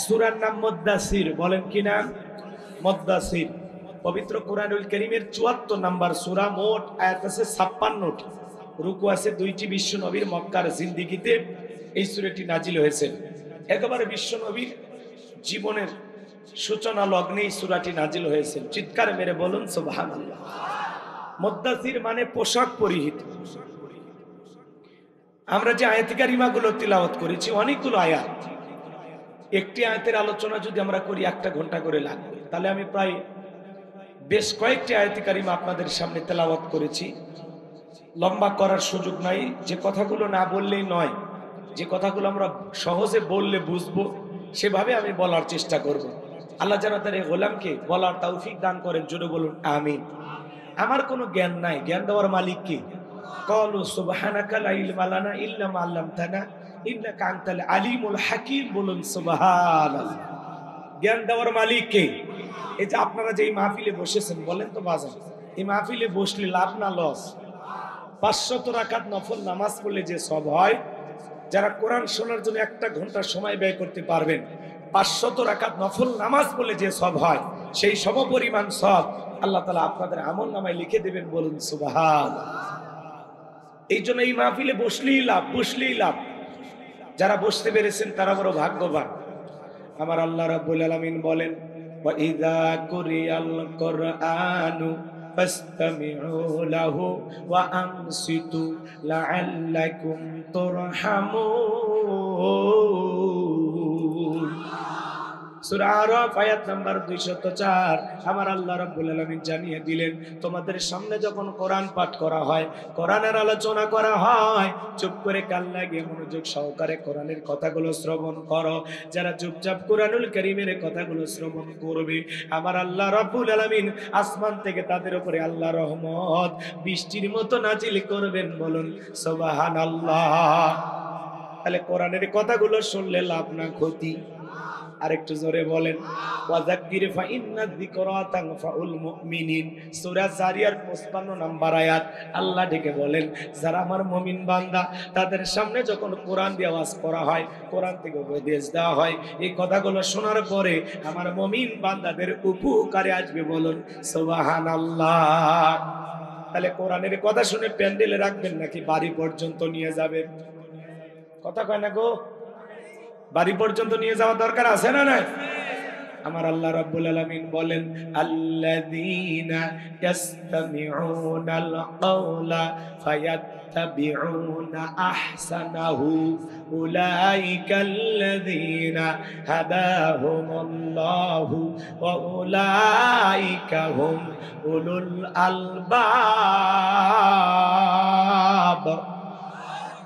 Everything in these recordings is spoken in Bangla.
সূরার নাম মুদ্দাসির, বলেন কি নাম? মুদ্দাসির। পবিত্র কোরআনুল কারীমের 74 নাম্বার সূরা, মোট আয়াত আছে 56টি, রুকু আছে 2টি। বিশ্ব নবীর মক্কার জিন্দেগিতে এই সূরাটি নাজিল হয়েছে। একেবারে বিশ্ব নবীর জীবনের সূচনা লগ্নে এই সূরাটি নাজিল হয়েছে। চিৎকার মেরে বলুন সুবহানাল্লাহ। মুদ্দাসির মানে পোশাক পরিহিত। আমরা যে আয়াত কারিমাগুলো তিলাওয়াত করেছি, অনেকগুলো আয়াত, একটি আয়াতের আলোচনা যদি আমরা করি 1 ঘন্টা করে লাগবে। তাহলে আমি প্রায় বেশ কয়েকটি আয়াত কারিমা আপনাদের সামনে তেলাওয়াত করেছি। লম্বা করার সুযোগ নাই, যে কথাগুলো না বললেই নয়, যে কথাগুলো আমরা সহজে বললে বুঝবো সেভাবে আমি বলার চেষ্টা করব। আল্লাহ যেন তার এই গোলামকে বলার তৌফিক দান করেন, জোরে বলুন আমিন। আমার কোনো জ্ঞান নাই, জ্ঞান দেওয়ার মালিক কে? ক্বালু সুবহানাকা লা ইলমা লানা ইল্লা মা আল্লামতানা ইন্নাকা আনতাল আলিমুল হাকীম, বলুন সুবহানাল্লাহ। জ্ঞান দেওয়ার মালিক কে? এই যে আপনারা যে এই মাহফিলে বসেছেন, বলেন তো বাজান, এই মাহফিলে বসলে লাভ না লস? 500 রাকাত নফল নামাজ পড়লে যে সব হয়, যারা কোরআন শোনার জন্য 1 ঘন্টা সময় ব্যয় করতে পারবেন, 500 রাকাত নফল নামাজ পড়লে যে সব হয়, সেই সমপরিমাণ সব আল্লাহ তাআলা আপনাদের আমল নামায় লিখে দেবেন, বলুন সুবহানাল্লাহ। এই জন্য এই মাহফিলে বসলেই লাভ, বসলেই লাভ। যারা বসতে পেরেছেন তারা বড় ভাগ্যবান। আমার আল্লাহ রাব্বুল আলামিন বলেন, ওয়া ইযা কুরিয়াল কুরআনু ফাসতামিউ লাহু ওয়া আনসিতু লাআল্লাকুম তুরহামুন। সূরা আরাফ আয়াত নাম্বার 204। আমার আল্লাহ রাব্বুল আলামিন জানিয়ে দিলেন, তোমাদের সামনে যখন কোরআন পাঠ করা হয়, কোরআনের আলোচনা করা হয়, চুপ করে কান লাগিয়ে মনোযোগ সহকারে কোরআনের কথাগুলো শ্রবণ করো। যারা চুপচাপ কোরআনুল কারীমের কথাগুলো শ্রবণ করবে, আমার আল্লাহ রাব্বুল আলামিন আসমান থেকে তাদের উপরে আল্লাহ রহমত বৃষ্টির মতো নাজিল করবেন, বলুন সুবহানাল্লাহ। তাহলে কোরআনের কথাগুলো শুনলে লাভ না ক্ষতি? আরেকটু জোরে বলেন, ওয়াযাক্কির ফাইন্না যিকরা তানফাউল মুমিনিন। সূরা জারিয়ার 55 নাম্বার আয়াত। আল্লাহ ডেকে বলেন, যারা আমার মুমিন বান্দা, তাদের সামনে যখন কোরআন দিয়ে ওয়াজ করা হয়, কোরআন থেকে উপদেশ দেওয়া হয়, এই কথাগুলো শোনার পরে আমার মুমিন বান্দাদের উপকারে আসবে, বলুন সুবহানাল্লাহ। তাহলে কোরআনের কথা শুনে প্যান্ডেলে রাখবেন নাকি বাড়ি পর্যন্ত নিয়ে যাবেন? কথা কয় না গো? বাড়ি পর্যন্ত নিয়ে যাওয়া দরকার আছে না নাই? আমার আল্লাহ রাব্বুল আলামিন বলেন, আল্লাযীনা ইয়াসতামিউনাল কাওলা ফায়াত্তাবিউনা আহসানাহু উলাইকাল্লাযীনা হাদাহুমুল্লাহু ওয়া উলাইকা হুম উলুল আলবাব।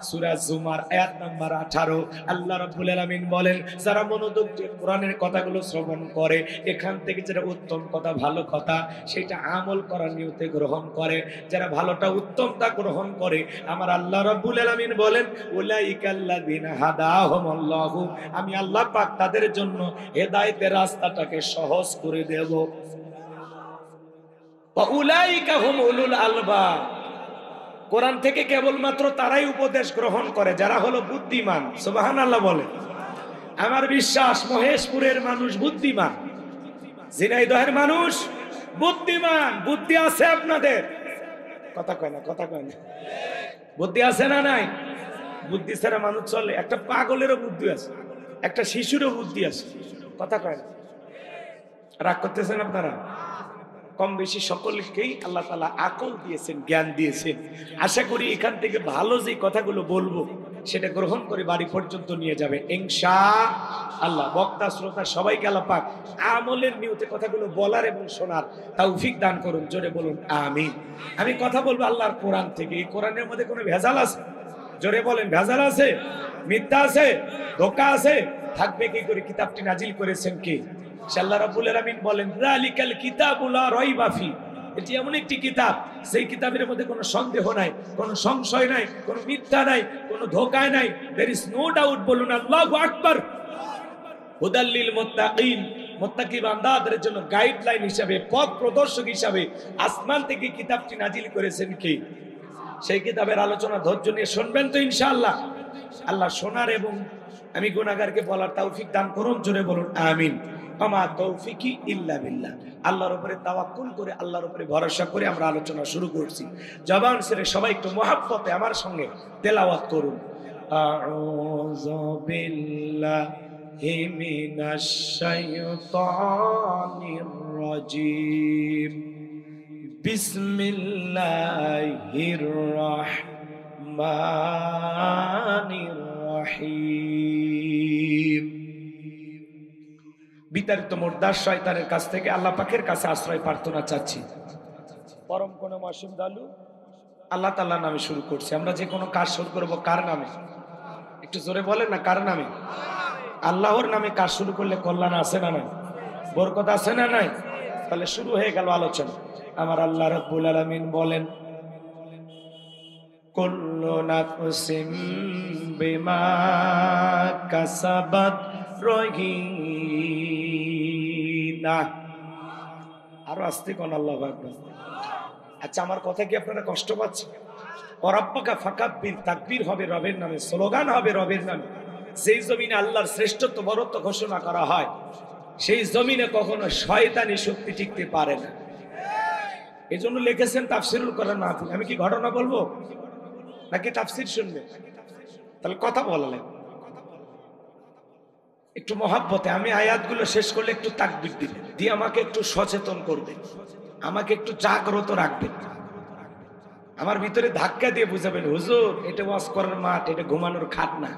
সূরা জুমার আয়াত নাম্বার 18। আল্লাহ রাব্বুল আলামিন বলেন, যারা মনোযোগ দিয়ে কোরআনের কথাগুলো শ্রবণ করে, এখান থেকে যেটা উত্তম কথা, ভালো কথা, সেটা আমল করার নিয়তে গ্রহণ করে, যারা ভালোটা উত্তমটা গ্রহণ করে, আমার আল্লাহ রাব্বুল আলামিন বলেন, উলাইকাল্লাযীনা হাদাহুমুল্লাহু, আমি আল্লাহ পাক তাদের জন্য হেদায়েতের রাস্তাটাকে সহজ করে দেব। ওয়া উলাইকা হুম উলুল আলবাব। কোরআন থেকে কেবলমাত্র তারাই উপদেশ গ্রহণ করে যারা হলো বুদ্ধিমান। সুবহানাল্লাহ বলে। আমার বিশ্বাস মহেশপুরের মানুষ বুদ্ধিমান, ঝিনাইদহের মানুষ বুদ্ধিমান। বুদ্ধি আছে আপনাদের? কথা কয় না, কথা কয় না। বুদ্ধি আছে না নাই? বুদ্ধি ছাড়া মানুষ চলে? একটা পাগলেরও বুদ্ধি আছে, একটা শিশুরও বুদ্ধি আছে। কথা কয় না। রাগ করতেছেন আপনারা? কম বেশি সকলকেই আল্লাহ তাআলা আকল দিয়েছেন, জ্ঞান দিয়েছেন। আশা করি এখান থেকে ভালো যে কথাগুলো বলবো সেটা গ্রহণ করে বাড়ি পর্যন্ত নিয়ে যাবে ইনশাআল্লাহ। বক্তা শ্রোতা সবাইকে আল্লাহ পাক আমলের নিয়তে কথাগুলো বলার এবং শোনার তৌফিক দান করুন, জোরে বলুন আমিন। আমি কথা বলবো আল্লাহর কোরআন থেকে। এই কোরআনের মধ্যে কোনো ভেজাল আছে? জোরে বলেন, ভেজাল আছে? মিথ্যা আছে? ধোঁকা আছে? থাকবে কি করে? কিতাবটি নাজিল করেছেন কে? আল্লাহ রাব্বুল আলামিন বলেন, যালিকাল কিতাবু লা রাইবা ফি। এটি এমন একটি কিতাব, সেই কিতাবের মধ্যে কোনো সন্দেহ নাই, কোনো সংশয় নাই, কোনো মিথ্যা নাই, কোনো ধোঁকা নাই। There is no doubt. বলুন আল্লাহু আকবার। হুদাল লিল মুত্তাকিন, মুত্তাকি বান্দাদের জন্য গাইডলাইন হিসাবে, পথ প্রদর্শক হিসাবে আসমান থেকে কিতাবটি নাজিল করেছেন কে? সেই কিতাবের আলোচনা ধৈর্য নিয়ে শুনবেন তো ইনশাআল্লাহ। আল্লাহ শোনার এবং আমি গুনাহগারকে বলার তৌফিক দান করুন, জোরে বলুন আমিন। আমা তৌফিকি ইল্লা বিল্লাহ। আল্লাহর উপরে তাওয়াক্কুল করে, আল্লাহর উপরে ভরসা করে আমরা আলোচনা শুরু করছি। জবান ছেড়ে সবাই একটু মহাব্বতে আমার সঙ্গে তেলাওয়াত করুন। আউযু বিল্লাহি মিনাশ শাইতানির রাজীম। বিসমিল্লাহির রাহমানির রহিম। বিতাড়িত মুর্দার শয়তানের কাছ থেকে আল্লাহ পাকের কাছে আশ্রয় প্রার্থনা চাচ্ছি। পরম কোন মাসুম দালু আল্লাহ তাআলার নামে শুরু করছি। আমরা যে কোনো কাজ শুরু করব কার নামে? একটু জোরে বলেন না, কার নামে? আল্লাহর নামে কাজ শুরু করলে কল্যাণ আছে না নাই? বরকত আছে না নাই? তাহলে শুরু হয়ে গেল আলোচনা। আমার আল্লাহ রাব্বুল আলামিন বলেন, কুল্লু নাফসিম বিমা কাসাবাত রহিনা। আরো আস্তে কোন আল্লাহু আকবার। আচ্ছা, আমার কথা কি আপনারা কষ্ট পাচ্ছেন? ওরাব্বাকা ফাকাব্বির, তাকবীর হবে রবের নামে, স্লোগান হবে রবের নামে। যেই জমিনে আল্লাহর শ্রেষ্ঠত্ব বরত্ব ঘোষণা করা হয়, সেই জমিনে কখনো শয়তানি শক্তি টিকতে পারে না। এই জন্য লিখেছেন তাফসিরুল কোরআন মাহফিল। আমি কি ঘটনা বলবো নাকি তাফসির শুনবে? তাহলে কথা বলালেন একটু মহাব্বতে। আমি আয়াতগুলো শেষ করলে একটু তাকবীর দিবেন, দিয়ে আমাকে একটু সচেতন করবেন, আমাকে একটু জাগ্রত রাখবেন, আমার ভিতরে ধাক্কা দিয়ে বুঝাবেন, হুজুর এটা ওয়াজ করার মাঠ, এটা ঘুমানোর খাট না।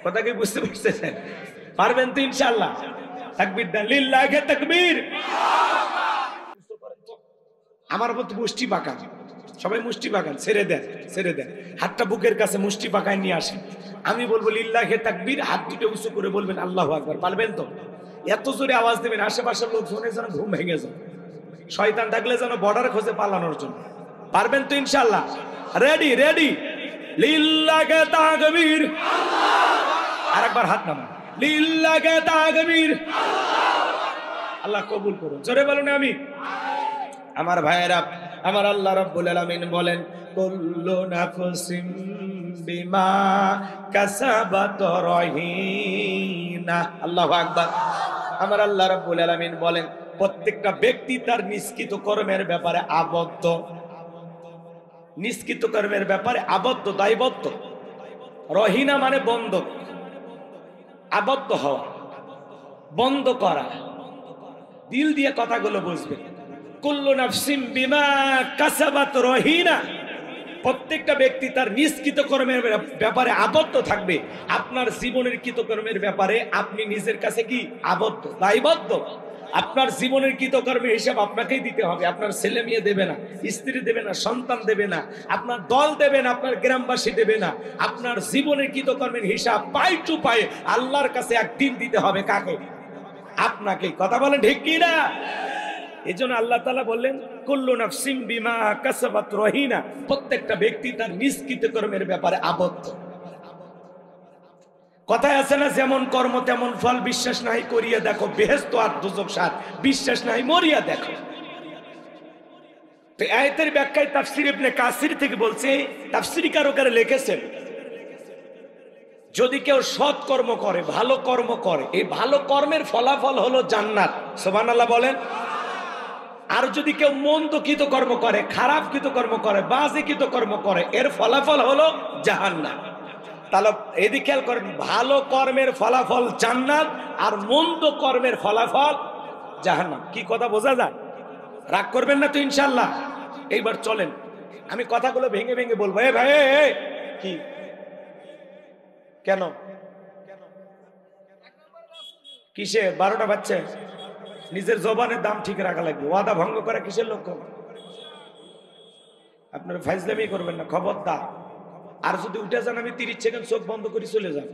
কথা কি বুঝতে পারছেন? পারবেন তো ইনশাআল্লাহ? তাকবীর দেন, লিল্লাহি তাকবীর। আমার মতো মুষ্টি পাকান, সবাই মুষ্টি পাকান, ছেড়ে দেন, ছেড়ে দেন। হাতটা বুকের কাছে মুষ্টি পাকায় নিয়ে আসেন। আমি বলবো লিল্লাহি তাকবীর, হাত দুটো উঁচু করে বলবেন আল্লাহু আকবার। পারবেন তো? এত জোরে আওয়াজ দেবেন আশেপাশের লোক শুনে যেন ঘুম ভেঙে যায়, শয়তান থাকলে যেন বর্ডার খোঁজে পালানোর জন্য। পারবেন তো ইনশাআল্লাহ? রেডি রেডি, লিল্লাহি তাকবীর। আরেকবার হাত নামান, লিল্লাহি তাকবীর। আল্লাহ কবুল করুন, জোরে বলুন আমিন। আমার ভাইয়েরা, আমার আল্লাহ রাব্বুল আলামিন বলেন, কুল্লু নাফসিম বিমা কাসাবাত রহিনা। আল্লাহু আকবার। আমার আল্লাহ রাব্বুল আলামিন বলেন, প্রত্যেকটা ব্যক্তি তার নিষ্কৃত কর্মের ব্যাপারে আবদ্ধ। নিষ্কৃত কর্মের ব্যাপারে আবদ্ধ, দায়বদ্ধ। রহিনা মানে বন্ধ, আবদ্ধ হওয়া, বন্ধ করা। দিল দিয়ে কথাগুলো বুঝবেন। কুল্লু নাফসিম বিমা কাসাবাত রহিনা। প্রত্যেকটা ব্যক্তি তার নিষ্কৃত কর্মের ব্যাপারে আবদ্ধ থাকবে। আপনার জীবনের কৃতকর্মের ব্যাপারে আপনি নিজের কাছে কি আবদ্ধ, দায়বদ্ধ। আপনার জীবনের কৃতকর্মের হিসাব আপনাকেই দিতে হবে। আপনার ছেলে মেয়ে দেবে না, স্ত্রী দেবে না, সন্তান দেবে না, আপনার দল দেবে না, আপনার গ্রামবাসী দেবে না। আপনার জীবনের কৃতকর্মের হিসাব পাই টু পাই আল্লাহর কাছে একদিন দিতে হবে। কাকে? আপনাকে। কথা বলেন ঠিক কি না? এই জন্য আল্লাহ তাআলা বললেন, কুল্লু নাফসিম বিমা কাসাবাত রহিনা। প্রত্যেকটা ব্যক্তি তার নিষ্কৃত কর্মের ব্যাপারে আবদ্ধ। কথায় আছে না, যেমন কর্ম তেমন ফল, বিশ্বাস নাই করিয়া দেখো বেহেশত আর দোজখ সাত, বিশ্বাস নাই মরিয়া দেখো। তো আয়াতের ব্যাখ্যায় তাফসীর ইবনে কাসির থেকে বলছে, তাফসীরকাররা লিখেছেন, যদি কেউ সৎ কর্ম করে, ভালো কর্ম করে, এই ভালো কর্মের ফলাফল হলো জান্নাত। সুবহানাল্লাহ বলেন। আর যদি কেউ মন্দ কৃতকর্ম করে, খারাপ কৃতকর্ম করে, বাজে কৃতকর্ম করে, এর ফলাফল হলো জাহান্নাম। তাহলে এদিকে খেয়াল করেন, ভালো কর্মের ফলাফল জান্নাত আর মন্দ কর্মের ফলাফল জাহান্নাম। কি কথা বোঝা যায়? রাগ করবেন না তো ইনশাআল্লাহ? এইবার চলেন আমি কথাগুলো ভেঙে ভেঙে বলবো। এ ভাই, কি কেন কিসে 12টা বাচ্চা? নিজের জবানের দাম ঠিক রাখা লাগবে। ওয়াদা ভঙ্গ করা কিসের লক্ষ্য? আপনারা ফাইজলামি করবেন না, খবরদার। আর যদি উঠে যান, আমি 30 সেকেন্ড চোখ বন্ধ করে চলে যাব।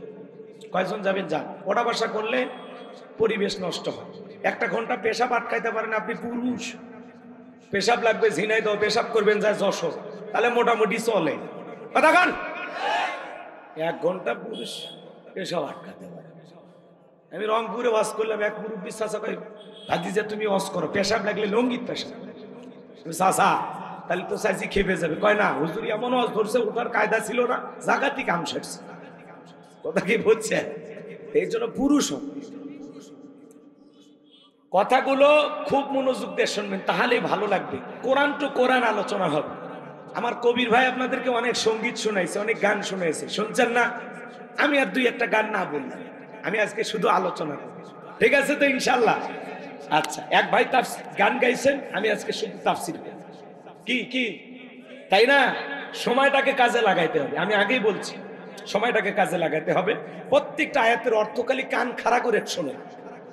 কয়জন যাবেন? যান। ওটা বাসা করলে পরিবেশ নষ্ট হয়। 1 ঘন্টা পেশাব আটকাইতে পারেন আপনি পুরুষ। পেশাব লাগবে ঝিনাইদহ, পেশাব করবেন যায় যশোর, তাহলে মোটামুটি চলে। কথা কান। 1 ঘন্টা পুরুষ পেশাব আটকাতে পারে। আমি রংপুরে ওয়াজ করলাম, এক মুরব্বী চাচা কই, ভাতিজা তুমি ওয়াজ করো, পেশাব লাগলে লঙ্গিত পেশাব। চাচা তাহলে তো চাইছি খেপে যাবে। কয় না হুজুর, এমন ওয়াজ ধরছে, ওটার কায়দা ছিল না, জাগাতি কাম সারছে। কথা কি বুঝছে? এই জন্য পুরুষ হন। কথাগুলো খুব মনোযোগ দিয়ে শুনবেন, তাহলেই ভালো লাগবে। কোরআন টু কোরআন আলোচনা হবে। আমার কবির ভাই আপনাদেরকে অনেক সঙ্গীত শোনাইছে, অনেক গান শোনাইছে, শুনছেন না? আমি আর দুই একটা গান না বলি, আমি আজকে শুধু আলোচনা করব, ঠিক আছে তো ইনশাল্লাহ? আচ্ছা, এক ভাই গান গাইছেন, আমি আজকে শুধু তাফসীর কি কি, তাই না? সময়টাকে কাজে লাগাইতে হবে, আমি আগেই বলছি সময়টাকে কাজে লাগাইতে হবে। প্রত্যেকটা আয়াতের অর্থ খালি কান খাড়া করে শোনে,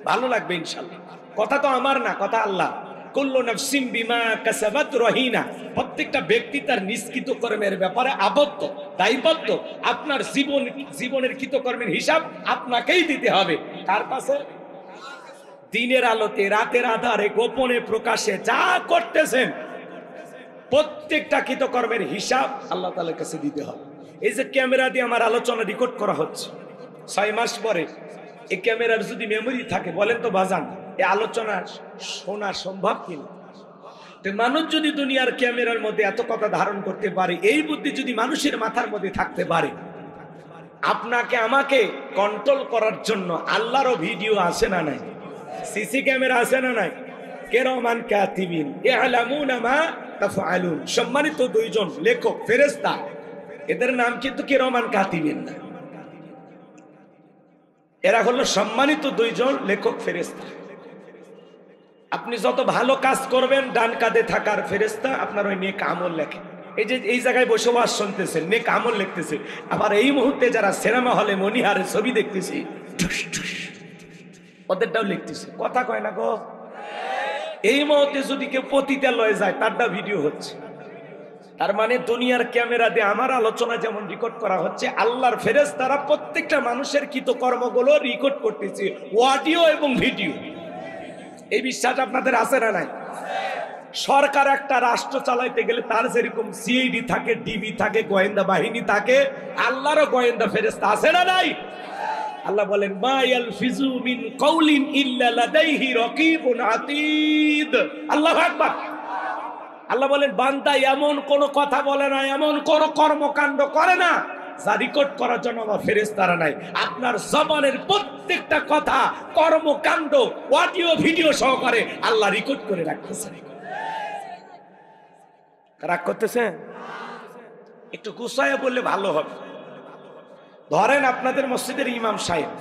ভালো লাগবে ইনশাল্লাহ। কথা তো আমার না, কথা আল্লাহ। কুল্লু নাফসিন বিমা কাসাবাত রহিনা, প্রত্যেকটা ব্যক্তি তার নিষ্কৃত কর্মের ব্যাপারে আবদ্ধ, দায়বদ্ধ। আপনার জীবনের কৃতকর্মের হিসাব আপনাকেই দিতে হবে। কার কাছে? দিনের আলোতে, রাতের আধারে, গোপনে প্রকাশে যা করতেছেন প্রত্যেকটা কৃতকর্মের হিসাব আল্লাহ তাআলার কাছে দিতে হবে। এই যে ক্যামেরা দিয়ে আমার আলোচনা রেকর্ড করা হচ্ছে, 6 মাস পরে এই ক্যামেরার যদি মেমোরি থাকে, বলেন তো বাজান, এই আলোচনা শোনা সম্ভব কিনা? তো মানুষ যদি দুনিয়ার ক্যামেরার মধ্যে এত কথা ধারণ করতে পারে, এই বুদ্ধি যদি মানুষের মাথার মধ্যে থাকতে পারে, আপনাকে আমাকে কন্ট্রোল করার জন্য আল্লাহরও ভিডিও আছে না নাই? সিসি ক্যামেরা আছে না নাই? কিরামান কাতিবিন ইয়ালামুনা মা তাফআলুন, সম্মানিত দুইজন লেখক ফেরেশতা, এদের নাম কিন্তু কিরামান কাতিবিন না, এরা হলো সম্মানিত দুইজন লেখক ফেরেশতা। আপনি যত ভালো কাজ করবেন, ডান কাঁধে থাকার ফেরেশতা আপনার ওই নেক আমল লেখে। এই যে এই জায়গায় বসে ওয়াজ শুনতেছেন, নেক আমল লিখতেছে। আবার এই মুহূর্তে যারা সিনেমা হলে মনিহারে ছবি দেখতেছি, ওদেরটাও লিখতেছে। কথা কয় না গো? এই মুহূর্তে যদি কেউ পতিতালয়ে যায়, তারটা ভিডিও হচ্ছে। তার মানে দুনিয়ার ক্যামেরা দিয়ে আমার আলোচনা যেমন রেকর্ড করা হচ্ছে, আল্লাহর ফেরেশতারা প্রত্যেকটা মানুষের কৃতকর্মগুলো রেকর্ড করতেছে, অডিও এবং ভিডিও। এই বিশ্বাস আপনাদের আছে না নাই? সরকার একটা রাষ্ট্র চালাইতে গেলে তার যেরকম সিআইডি থাকে, ডিবি থাকে, গোয়েন্দা বাহিনী থাকে, আল্লাহরও গোয়েন্দা ফেরেশতা আছে না নাই? আল্লাহ বলেন মা ইয়ালফিজু মিন কাউলিন ইল্লা লাদাইহি রাকিবুন আতীদ। আল্লাহু আকবার। আল্লাহ বলেন বান্দা এমন কোন কথা বলে না, এমন কোন কর্মকাণ্ড করে না যা রেকর্ড করার জন্য আমার ফেরেশতারা নাই। আপনার জবানের প্রত্যেকটা কথা, কর্মকাণ্ড অডিও ভিডিও সহকারে আল্লাহ রেকর্ড করে রাখতেছেন। রাগ করতেছেন? একটু গুছায় বললে ভালো হবে। ধরেন আপনাদের মসজিদের ইমাম সাহেব,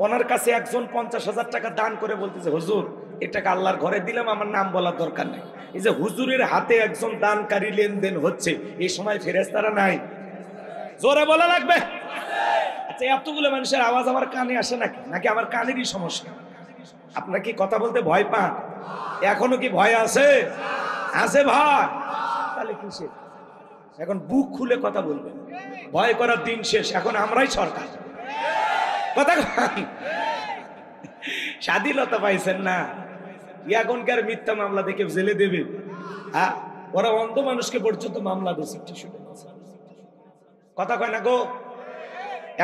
ওনার কাছে একজন 50,000 টাকা দান করে বলতেছে, হুজুর এই টাকা আল্লাহর ঘরে দিলাম, আমার নাম বলার দরকার নেই। এই যে হুজুরের হাতে একজন দানকারী লেনদেন হচ্ছে, এই সময় ফেরেশতারা নাই? জোরে বলা লাগবে। আচ্ছা, এতগুলো মানুষের আওয়াজ আমার কানে আসে নাকি? নাকি আমার কানেরই সমস্যা? আপনারা কি কথা বলতে ভয় পান? এখনো কি ভয় আছে? আছে ভয়? তাহলে কিসে? এখন বুক খুলে কথা বলবেন। ভয় করার দিন শেষ, এখন আমরাই সরকার। কথা স্বাধীনতা পাইছেন না, এখনকার মিথ্যা মামলা দেখে জেলে দেবে। হ্যাঁ, ওরা অন্ধ মানুষকে পর্যন্ত মামলা দিয়েছে। কথা কয় না গো?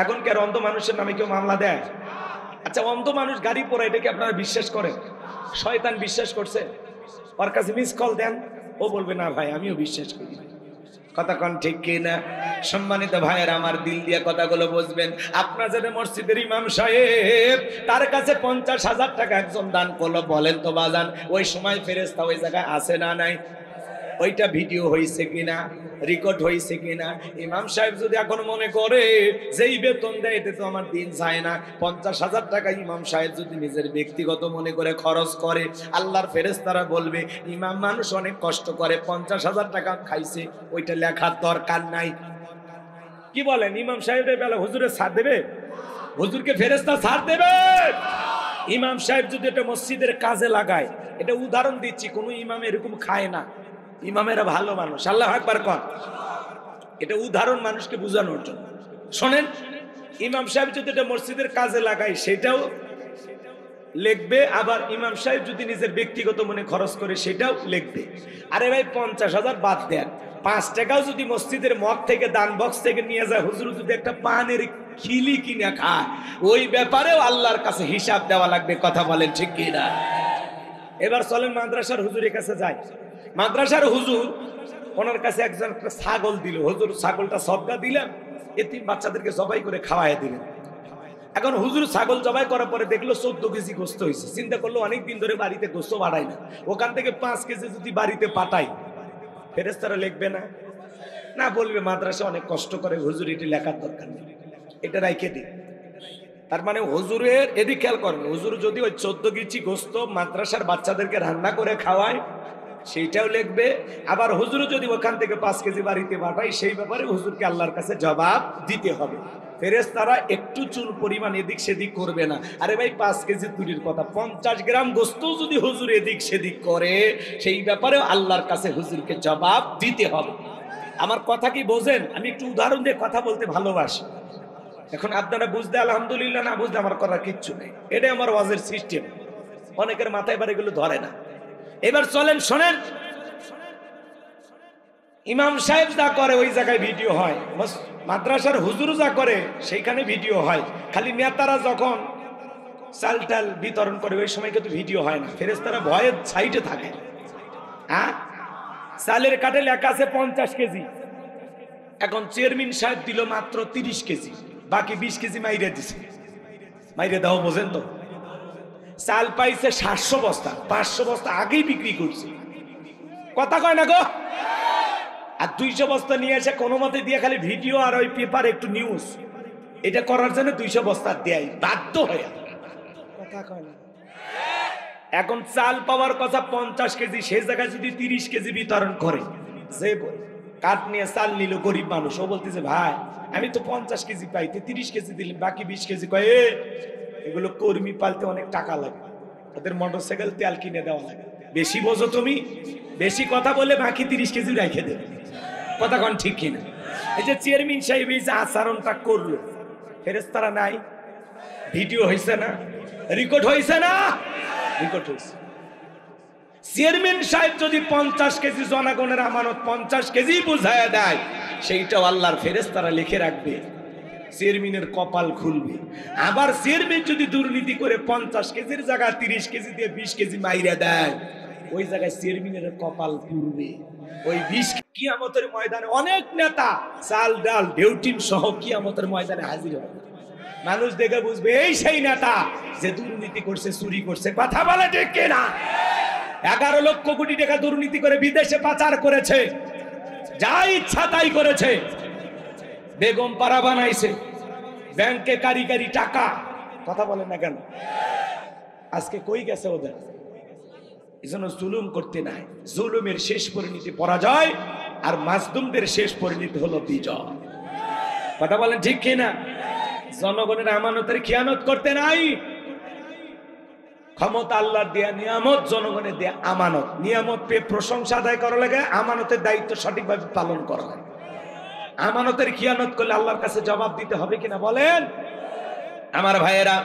এখনকার অন্ধ মানুষের নামে কেউ মামলা দেয়? আচ্ছা, অন্ধ মানুষ গাড়ি পড়ে, এটা কি আপনারা বিশ্বাস করেন? শয়তান বিশ্বাস করছে? ওর কাছে মিস কল দেন, ও বলবে না ভাই আমিও বিশ্বাস করি। কথা কন ঠিক কিনা? সম্মানিত ভাইয়ের আমার, দিল দিয়ে কথাগুলো বুঝবেন। আপনার যাদের মসজিদের ইমাম সাহেব, তার কাছে 50,000 টাকা একজন দান করলো, বলেন তো বাজান ওই সময় ফেরেশতা ওই জায়গায় আছে না নাই? ওইটা ভিডিও হয়েছে কিনা, রেকর্ড হয়েছে কিনা? ইমাম সাহেব যদি এখন মনে করে যেই বেতন দেয় এতে তো আমার দিন যায় না, 50,000 টাকা ইমাম সাহেব যদি নিজের ব্যক্তিগত মনে করে খরচ করে, আল্লাহর ফেরেশতারা বলবে ইমাম মানুষ অনেক কষ্ট করে, 50,000 টাকা খাইছে, ওইটা লেখার দরকার নাই। কি বলেন? ইমাম সাহেবের বেলা হুজুরের ছাড় দেবে? হুজুরকে ফেরেশতা ছাড় দেবে? ইমাম সাহেব যদি এটা মসজিদের কাজে লাগায়, এটা উদাহরণ দিচ্ছি, কোনো ইমাম এরকম খায় না, ইমামেরা ভালো মানুষ। আল্লাহু আকবার কর। এটা উদাহরণ মানুষকে বোঝানোর জন্য। শোনেন, ইমাম সাহেব যদি এটা মসজিদের কাজে লাগায় সেটাও লিখবে, আবার ইমাম সাহেব যদি নিজের ব্যক্তিগত মনে খরচ করে সেটাও লিখবে। আরে ভাই 50,000 বাদ দেন, 5 টাকাও যদি মসজিদের মগ থেকে, দান বক্স থেকে নিয়ে যায়, হুজুর যদি একটা পানের খিলি কিনে খায়, ওই ব্যাপারেও আল্লাহর কাছে হিসাব দেওয়া লাগবে। কথা বলেন ঠিক কিনা? এবার চলেন মাদ্রাসার হুজুরের কাছে যাই। মাদ্রাসার হুজুর, ওনার কাছে একজন একটা ছাগল দিল, হুজুর ছাগলটা সদকা দিলাম, এতিম বাচ্চাদেরকে জবাই করে খাওয়াই দিলেন। এখন হুজুর ছাগল জবাই করার পরে দেখলো 14 কেজি গোস্ত হয়েছে, চিন্তা করলো অনেকদিন ধরে বাড়িতে গোস্ত বাড়াই না, ওখান থেকে 5 কেজি যদি বাড়িতে পাঠাই ফেরেশতারা লিখবে না? না, বলবে মাদ্রাসা অনেক কষ্ট করে, হুজুর এটি লেখার দরকার নেই, এটা রাইখে দিই। তার মানে হুজুরের এদিক খেয়াল করেন, হুজুর যদি ওই 14 কেজি গোস্ত মাদ্রাসার বাচ্চাদেরকে রান্না করে খাওয়ায় সেইটাও লিখবে, আবার হুজুর যদি ওখান থেকে 5 কেজি বাড়িতে পাঠায় সেই ব্যাপারে হুজুরকে আল্লাহর কাছে জবাব দিতে হবে। ফেরেশতারা একটু চুল পরিমাণ এদিক সেদিক করবে না। আরে ভাই 5 কেজি তুলির কথা, 50 গ্রাম গোস্ত যদি হুজুর এদিক সেদিক করে সেই ব্যাপারেও আল্লাহর কাছে হুজুরকে জবাব দিতে হবে। আমার কথা কি বোঝেন? আমি একটু উদাহরণ দিয়ে কথা বলতে ভালোবাসি। এখন আপনারা বুঝতে আলহামদুলিল্লাহ, না বুঝতে আমার করার কিচ্ছু নেই, এটাই আমার ওয়াজের সিস্টেম। অনেকের মাথায় এবার এগুলো ধরে না। এবার চলেন শোনেন, ইমাম সাহেব যা করে ওই জায়গায় ভিডিও হয়, মাদ্রাসার হুজুর যা করে সেইখানে ভিডিও হয়, খালি নেতারা যখন চাল টাল বিতরণ করে ওই সময় কিন্তু ভিডিও হয় না। ফেরেশতারা ভয়ের সাইডে থাকে। হ্যাঁ, চালের কাটে লেখা আছে 50 কেজি, এখন চেয়ারম্যান সাহেব দিল মাত্র 30 কেজি, বাকি 20 কেজি মাইরে দিছে। মাইরে দাও বোঝেন তো, চাল পাইছে 700 বস্তা, 500 বস্তা আগেই বিক্রি করছে, কথা কয় না গো। আর 200 বস্তা নিয়ে এসে কোনো মতে দিয়ে খালি ভিডিও আর ওই পেপার একটু নিউজ, এটা করার জন্য 200 বস্তা দেয় বাধ্য হয়ে, কথা কয় না। এখন চাল পাওয়ার কথা 50 কেজি, সেই জায়গায় যদি 30 কেজি বিতরণ করে, যে কাঠ নিয়ে চাল নিল গরিব মানুষ, ও বলতেছে ভাই আমি তো 50 কেজি পাইতে 30 কেজি দিলেন, বাকি 20 কেজি কয় এগুলো কর্মী পালতে অনেক টাকা লাগে, ওদের মোটরসাইকেল তেল কিনে দেওয়া লাগে, বেশি বোঝো তুমি, বেশি কথা বলে বাকি 30 কেজি রেখে দেবে, কথা কোন ঠিক কিনা? এই যে চেয়ারম্যান সাহেব এই যে আচরণটা করলো, ফেরেশতারা নাই, ভিডিও হয়েছে না, রেকর্ড হয়েছে না, রেকর্ড হয়েছে। চেয়ারম্যান সাহেব যদি 50 কেজি জনগণের আমানত 50 কেজি বুঝায়া দেয়, সেইটাও আল্লাহর ফেরেশতারা লিখে রাখবে, চেয়ারম্যানের কপাল খুলবে। আবার চেয়ারম্যান যদি দুর্নীতি করে 50 কেজির জায়গায় 30 কেজি দিয়ে 20 কেজি মাইরা দেয়, ওই জায়গায় চেয়ারম্যানের কপাল পুড়বে। ওই 20 কিয়ামতের ময়দানে অনেক নেতা চাল ডাল ডিউটিন সহ কিয়ামতের ময়দানে হাজির হবে, মানুষ দেখে বুঝবে এই সেই নেতা যে দুর্নীতি করছে, চুরি করছে, কথা বলে ঠিক কিনা? 11 লক্ষ কোটি টাকা দুর্নীতি করে বিদেশে পাচার করেছে, যা ইচ্ছা তাই করেছে, বেগম পাড়া বানাইছে, ব্যাংকে কারি কারি টাকা, কথা বলেন না কেন? আজকে কই গেছে ওদের? এজন্য জুলুম করতে নাই, জুলুমের শেষ পরিণতি পরাজয়, আর মাজলুমদের শেষ পরিণতি হলো বিজয়, কথা বলেন ঠিক কিনা? জনগণের আমানতের খিয়ানত করতে নাই। ক্ষমতা আল্লাহ দেয়া নিয়ামত, জনগণের দেয়া আমানত, নিয়ামত পেয়ে প্রশংসা আদায় করা লাগে, আমানতের দায়িত্ব সঠিকভাবে পালন করা লাগে। আমানতের খিয়ানত করলে আল্লাহর কাছে জবাব দিতে হবে কিনা বলেন আমার ভাইয়েরা?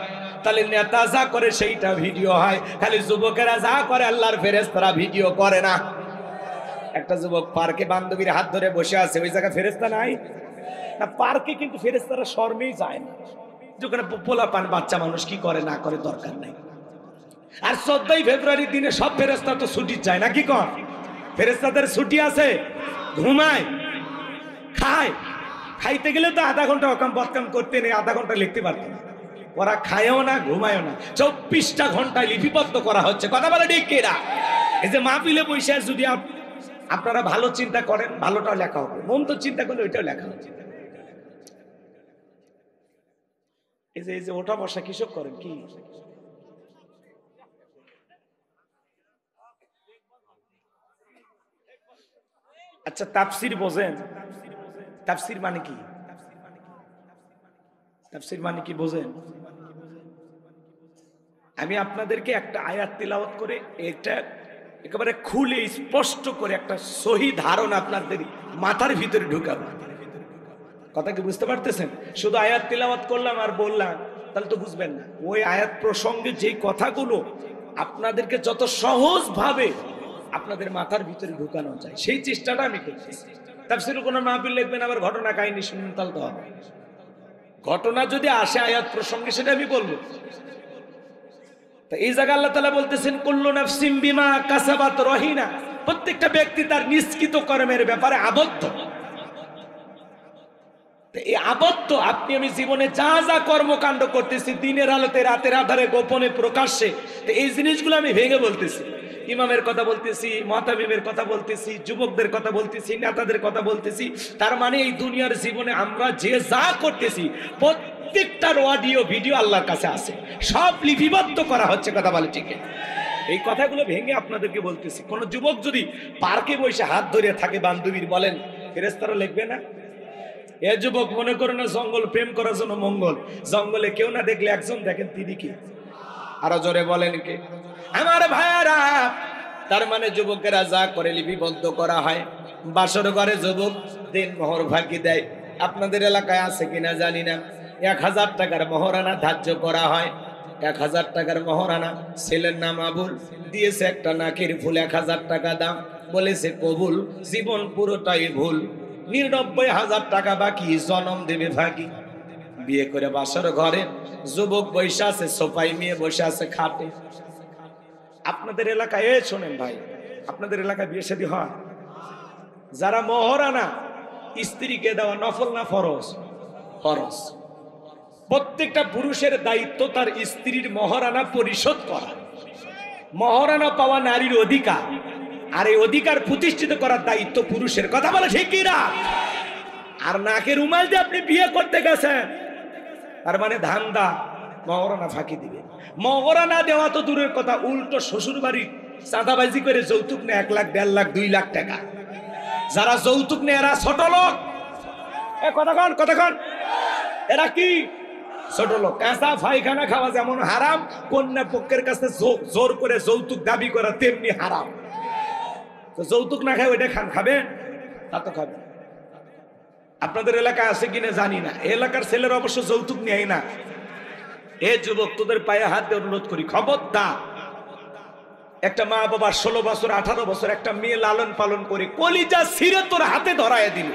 তাহলে নেতা যা করে সেইটা ভিডিও হয়, খালি যুবকেরা যা করে আল্লাহর ফেরেশতারা ভিডিও করে না। একটা যুবক পার্কে বান্ধবীর হাত ধরে বসে আছে, ওই জায়গায় ফেরেশতা নাই না? পার্কে কিন্তু ফেরেশতারা শর্মেই যায় না, যেখানে পোলাপান বাচ্চা মানুষ কি করে না করে দরকার নাই। আর 14 ফেব্রুয়ারির দিনে সব ফেরেশতা তো ছুটি যায় না, কি কর? ফেরেশতাদের ছুটি আছে, ঘুমায়, খায়, খাইতে গেলে তো আধা ঘন্টা অকাম বদকাম করতে নেই, আধা ঘন্টা লিখতে পারতেন। ওরা খায়ও না, ঘুমায়ও না, 24টা ঘন্টায় লিপিবদ্ধ করা হচ্ছে, কথা বলে ঠিক কিনা? এই যে মাহফিলে বসে যদি আপনারা ভালো চিন্তা করেন, ভালোটাও লেখা হবে, মন তো চিন্তা করলে ওইটাও লেখা হচ্ছে। এই যে ওটা বসা কিসব করেন কি? আচ্ছা তাফসির বোঝেন? তাফসির মানে কি? তাফসির মানে কি বোঝেন? আমি আপনাদেরকে একটা আয়াত তিলাওয়াত করে এটা একেবারে খুলে স্পষ্ট করে একটা সহি ধারণা আপনাদের মাথার ভিতরে ঢুকাবো। কথা কি বুঝতে পারতেছেন? শুধু আয়াত তিলাওয়াত করলাম আর বললাম তাহলে তো বুঝবেন না। ওই আয়াত প্রসঙ্গে যে কথাগুলো আপনাদেরকে যত সহজভাবে আপনাদের মাথার ভিতরে ঢুকানো যায় সেই চেষ্টাটা আমি করতেছি। তাফসীরে কোনো মাহফিল লিখবেন আবার ঘটনা কাহিনী শুনুন, তাহলে তো হবে। ঘটনা যদি আসে আয়াত প্রসঙ্গে সেটা আমি বলবো। তো এই জায়গায় আল্লাহ তাআলা বলতেছেন কুল্লু নাফসিন বিমা কাসাবাত রহিনা, প্রত্যেকটা ব্যক্তি তার নিষ্কৃত কর্মের ব্যাপারে আবদ্ধ। এই আবদ্ধ আপনি আমি জীবনে যা যা কর্মকাণ্ড করতেছি দিনের আলোতে রাতের আধারে গোপনে প্রকাশ্যে, তো এই জিনিসগুলো আমি ভেঙে বলতেছি। ইমামের কথা বলতেছি, মুতামিমের কথা বলতেছি, যুবকদের কথা বলতেছি, নেতাদের কথা বলতেছি। তার মানে এই দুনিয়ার জীবনে আমরা যে যা করতেছি প্রত্যেকটার অডিও ভিডিও আল্লাহর কাছে আছে, সব লিপিবদ্ধ করা হচ্ছে। কথা বলে ঠিক? এই কথাগুলো ভেঙে আপনাদেরকে বলতেছি। কোন যুবক যদি পার্কে বসে হাত ধরে থাকে বান্ধবীর, বলেন ফেরেশতারা লিখবে না? এ যুবক মনে করে না জঙ্গল প্রেম করার জন্য মঙ্গল, জঙ্গলে কেউ না দেখলে একজন দেখেন তিনি কি? আরো জোরে বলেন কে? আমার ভাইয়ারা, তার মানে যুবকেরা যা করে লিপিবদ্ধ করা হয়। বাসর ঘরে যুবক দিন মোহর ফাঁকি দেয়। আপনাদের এলাকায় আছে কিনা জানি না। 1000 টাকার মহারানা ধার্য করা হয়। 1000 টাকার মহারানা। ছেলের নাম আবুল, দিয়েছে একটা নাকের ফুল, 1000 টাকা দাম, বলেছে কবুল। জীবন পুরোটাই ভুল, 99,000 টাকা বাকি, জনম দেবে ফাঁকি। বিয়ে করে বাসর ঘরে যুবক বসে আছে সোফায়, মেয়ে বসে আছে খাটে। আপনাদের এলাকায় শোনেন ভাই, আপনাদের এলাকায় বিয়ে শাদী হয়? যারা মহারানা স্ত্রীকে দেওয়া নফল না ফরজ? ফরজ। প্রত্যেকটা পুরুষের দায়িত্ব তার স্ত্রীর মহারানা পরিশোধ করা। মহারানা পাওয়া নারীর অধিকার, আর এই অধিকার প্রতিষ্ঠিত করার দায়িত্ব পুরুষের। কথা বলে ঠিক কিনা? আর নাকে রুমাল দিয়ে আপনি বিয়ে করতে গেছেন, তার মানে ধান্দা মহারানা ফাঁকি দিবে। মহারানা দেওয়া তো দূরের কথা, উল্টো শ্বশুর বাড়ি চাঁদাবাজি করে যৌতুক নেয় 1 লাখ, 1.5 লাখ, 2 লাখ টাকা। যারা যৌতুক নেয় এরা ছোট লোক। কতক্ষণ এরা কি ছোট লোক? কাঁচা পায়খানা খাওয়া যেমন হারাম, কন্যা পক্ষের কাছে জোর করে যৌতুক দাবি করা তেমনি হারাম। তো যৌতুক না খায় ওইটা খাবেন? তা তো খাবেন। আপনাদের এলাকায় আছে কিনা জানি না, এলাকার ছেলেরা অবশ্য যৌতুক নেয় না। এ যুবক, তোদের পায়ে হাত দিয়ে অনুরোধ করি, খবরদার। একটা মা বাবা 16 বছর 18 বছর একটা মেয়ে লালন পালন করে কলিজা ছিঁড়ে তোর হাতে ধরায় দিল,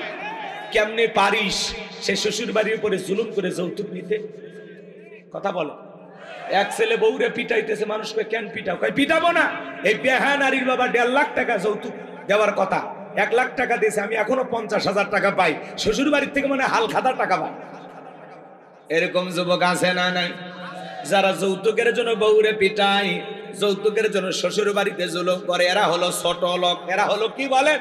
কেমনে পারিস সে শ্বশুর বাড়ির উপরে জুলুম করে যৌতুক নিতে? কথা বলো। এক ছেলে বউরে পিটাইতেছে, মানুষকে কেন পিটাও? কয় পিটাবো না, এই বেহা নারীর বাবা 1.5 লাখ টাকা যৌতুক দেওয়ার কথা, 1 লাখ টাকা দিয়েছে, আমি এখনো 50,000 টাকা পাই, শ্বশুর বাড়ির থেকে মানে হাল খাতা টাকা পাই। এরকম যুবক আছে না নাই? যারা যৌতুকের জন্য বউরে পিটায়, যৌতুকের জন্য শ্বশুর বাড়িতে জুলুম করে, এরা হলো ছোট লোক। এরা হলো কি বলেন?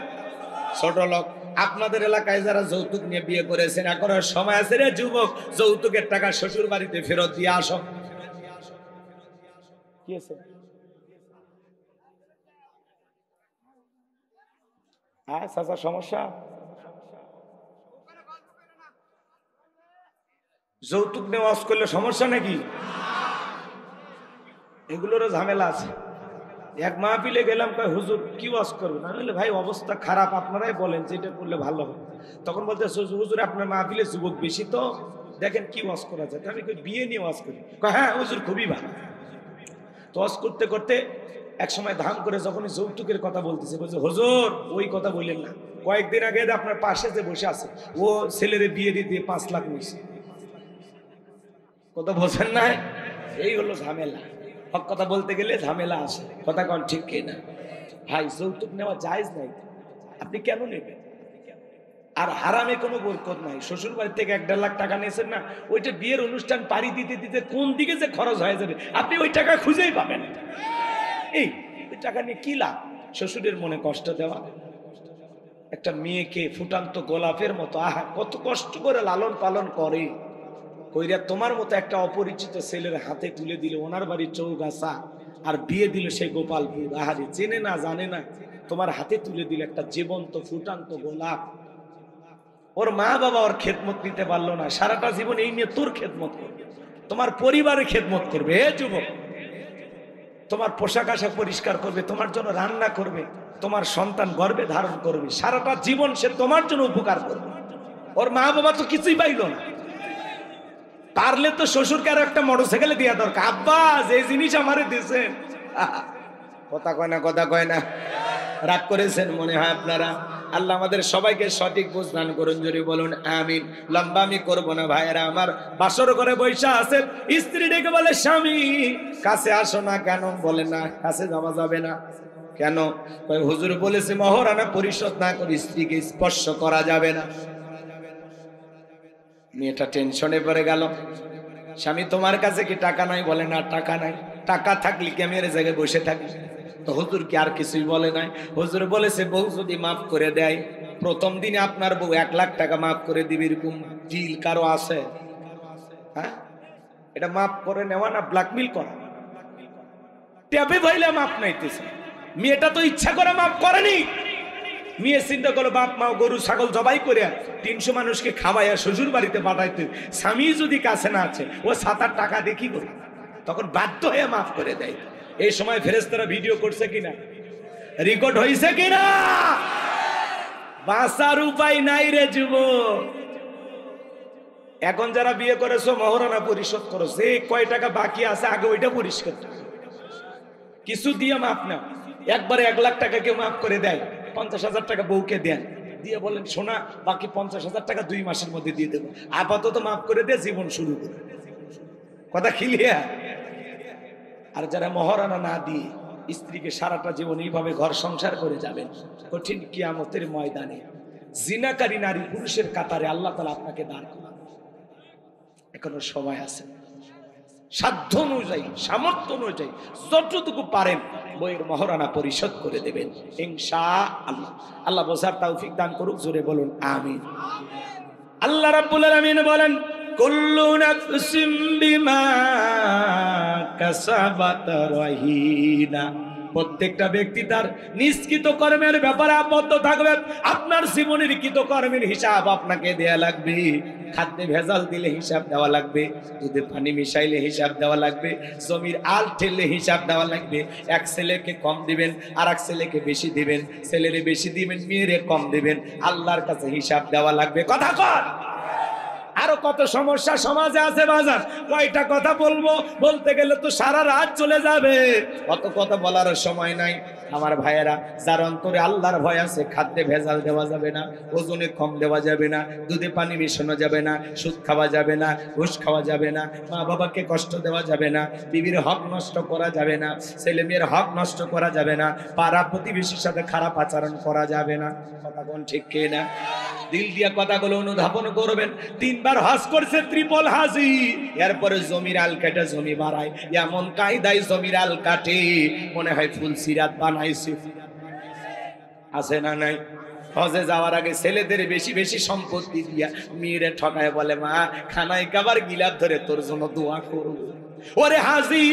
ছোট লোক। আপনাদের এলাকায় যারা যৌতুক নিয়ে বিয়ে করেছেন, এখন সময় আছে রে যুবক, যৌতুকের টাকা শ্বশুর বাড়িতে ফেরত দিয়ে আসো। কি আছে? চাচা সমস্যা? যৌতুক নেওয়া করলে সমস্যা নাকি? এগুলোরও ঝামেলা আছে। এক মাহফিলে গেলাম, কয় হুজুর কি ওয়াজ করবেন? আমি বলি ভাই অবস্থা খারাপ, আপনারাই বলেন যেটা করলে ভালো হবে। তখন বলতে হুজুর আপনার মাহফিলে যুবক বেশি, তো দেখেন কি ওয়াজ করা যায়। আমি বিয়ে নিয়ে ওয়াজ করি। হ্যাঁ হুজুর খুবই ভালো। তো ওয়াজ করতে করতে এক সময় ধাম করে যখনই যৌতুকের কথা বলতেছে, বলছে হুজুর ওই কথা বললেন না, কয়েকদিন আগে আপনার পাশে যে বসে আছে ও ছেলের বিয়ে দিয়ে 5 লাখ নিয়েছে। কথা বলছেন না? এই হলো ঝামেলা। হক কথা বলতে গেলে ঝামেলা আসে। কথা কন ঠিক কিনা? ভাই যৌতুক নেওয়া জায়েজ নাই, আপনি কেন নেবেন? আর হারামে কোনো বরকত নাই। শ্বশুর বাড়ি থেকে 1.5 লাখ টাকা নিয়েছেন না, ওইটা বিয়ের অনুষ্ঠান পাড়ি দিতে দিতে কোন দিকে যে খরচ হয়ে যাবে আপনি ওই টাকা খুঁজেই পাবেন। এই ওই টাকা নিয়ে কি লাভ? শ্বশুরের মনে কষ্ট দেওয়া। একটা মেয়েকে ফুটান্ত গোলাপের মতো আহা কত কষ্ট করে লালন পালন করে, কইরা তোমার মতো একটা অপরিচিত ছেলের হাতে তুলে দিল ওনার বাড়ি চৌগাছা, আর বিয়ে দিল সেই গোপালপুর। আহারে চেনে না জানে না, তোমার হাতে তুলে দিল একটা জীবন্ত ফুটান্ত গোলাপ। ওর মা বাবা ওর খেদমত নিতে পারলো না, সারাটা জীবন এই নিয়ে তোর খেদমত করবে, তোমার পরিবারের খেদমত করবে। হে যুবক, তোমার পোশাক আশাক পরিষ্কার করবে, তোমার জন্য রান্না করবে, তোমার সন্তান গর্ভে ধারণ করবে, সারাটা জীবন সে তোমার জন্য উপকার করবে। ওর মা বাবা তো কিছুই পাইল না, পারলে তো শ্বশুরকে আরো একটা মোটরসাইকেলে দেওয়া দরকার। আব্বা যে জিনিস আমারে দিয়েছেন। কথা কয় না, কথা কয় না। রাগ করেছেন মনে হয় আপনারা। আল্লাহ আমাদের সবাইকে সঠিক বুঝ দান করুন, জোরে বলুন আমিন। লম্বা আমি করবো না ভাইয়েরা আমার। বাসর করে বৈশা আছেন, স্ত্রী ডেকে বলে স্বামী কাছে আসো না। কেন? বলে না কাছে যাওয়া যাবে না। কেন? হুজুর বলেছে মহারানা পরিশোধ না করে স্ত্রীকে স্পর্শ করা যাবে না। মেয়েটা টেনশনে পড়ে গেল। স্বামী তোমার কাছে কি টাকা নাই? বলে না টাকা নাই। টাকা থাকলে কি আমি এর জায়গায় বসে থাকি? তো হুজুর কি আর কিছুই বলে নাই? হুজুর বলেছে বউ যদি মাফ করে দেয়, প্রথম দিনে আপনার বউ 1 লাখ টাকা মাফ করে দিবে, এরকম ডিল কারো আছে? হ্যাঁ, এটা মাফ করে নেওয়া না ব্ল্যাকমেল করা। ট্যাবে ভাইলে মাফ নাইতেছে। মেয়েটা তো ইচ্ছা করে মাফ করেনি। মেয়ে চিন্তা করলো বাপ মা গরু ছাগল জবাই করে 300 মানুষকে খাওয়াইয়া শ্বশুর বাড়িতে পাঠাইতে, স্বামী যদি কাছে না আছে, ও 7-8 টাকা দেখি করে, তখন বাধ্য হয়ে মাফ করে দেয়। এই সময় ফেরেশতারা ভিডিও করছে কিনা, রেকর্ড হয়েছে কিনা? বাঁচার উপায় নাই রে যুবক। এখন যারা বিয়ে করেছো মহারণা পরিশোধ করো, যে কয় টাকা বাকি আছে আগে ওইটা পরিষ্কার কিছু দিয়ে মাফ না। একবারে 1 লাখ টাকা কেউ মাফ করে দেয়, 50,000 টাকা বউকে দেন, দিয়ে বলেন শোনা বাকি 50,000 টাকা 2 মাসের মধ্যে দিয়ে দেবো, আপাতত মাফ করে দিয়ে জীবন শুরু করে। কথা ক্লিয়ার? আর যারা মহারণা না দিয়ে স্ত্রীকে সারাটা জীবন এইভাবে ঘর সংসার করে যাবেন, কঠিন কিয়ামতের ময়দানে জিনাকারী নারী পুরুষের কাতারে আল্লাহ তাআলা আপনাকে দাঁড় করান। এখনো সময় আছে, সাধ্য অনুযায়ী সামর্থ্য অনুযায়ী যতটুকু পারেন বইয়ের মহারণা পরিশোধ করে দেবেন ইনশাআল্লাহ। আল্লাহ বোঝার তৌফিক দান করুক, জোরে বলুন আমিন। আল্লাহ রাব্বুল আলামিন বলেন কুল্লু নাফসিম বিমা কাসাবাত রাহিনা, প্রত্যেকটা ব্যক্তি তার নিষ্কৃত কর্মের ব্যাপারে আবদ্ধ থাকবে। আপনার জীবনের কৃত কর্মের হিসাব আপনাকে দেয়া লাগবে। খাদ্যে ভেজাল দিলে হিসাব দেওয়া লাগবে, দুধে পানি মিশাইলে হিসাব দেওয়া লাগবে, জমির আল ঠেললে হিসাব দেওয়া লাগবে। এক ছেলেকে কম দিবেন, আর এক ছেলেকে বেশি দিবেন, ছেলেরে বেশি দিবেন, মেয়েরে কম দিবেন, আল্লাহর কাছে হিসাব দেওয়া লাগবে। কথা কর। আরো কত সমস্যা সমাজে আছে বাজার, কয়টা কথা বলবো, বলতে গেলে তো সারা রাত চলে যাবে, অত কথা বলার সময় নাই। আমার ভাইয়েরা, যার অন্তরে আল্লাহর ভয় আছে, খাদ্যে ভেজাল দেওয়া যাবে না, ওজনে কম দেওয়া যাবে না, দুধে পানি মিশানো যাবে না, সুদ খাওয়া যাবে না, ঘুষ খাওয়া যাবে না, মা বাবাকে কষ্ট দেওয়া যাবে না, বিবির হক নষ্ট করা যাবে না, ছেলে মেয়ের হক নষ্ট করা যাবে না, পাড়া প্রতিবেশীর সাথে খারাপ আচরণ করা যাবে না। কথা কোন ঠিক কে না? দিল দিয়া কথাগুলো অনুধাবন করবেন। 3 বার হজ করছে, ট্রিপল হাজি, এরপরে জমির আল কাটে জমি বাড়ায়, এমন কায়দায় জমির আল কাটে মনে হয় ফুল সিরাত বানাইছে। আছে না নাই? হজে যাওয়ার আগে ছেলেদের বেশি বেশি সম্পত্তি দিয়া মেয়েরে ঠকায়, বলে মা খানায় কাবার গিলাপ ধরে তোর জন্য দোয়া করব। ওরে হাজি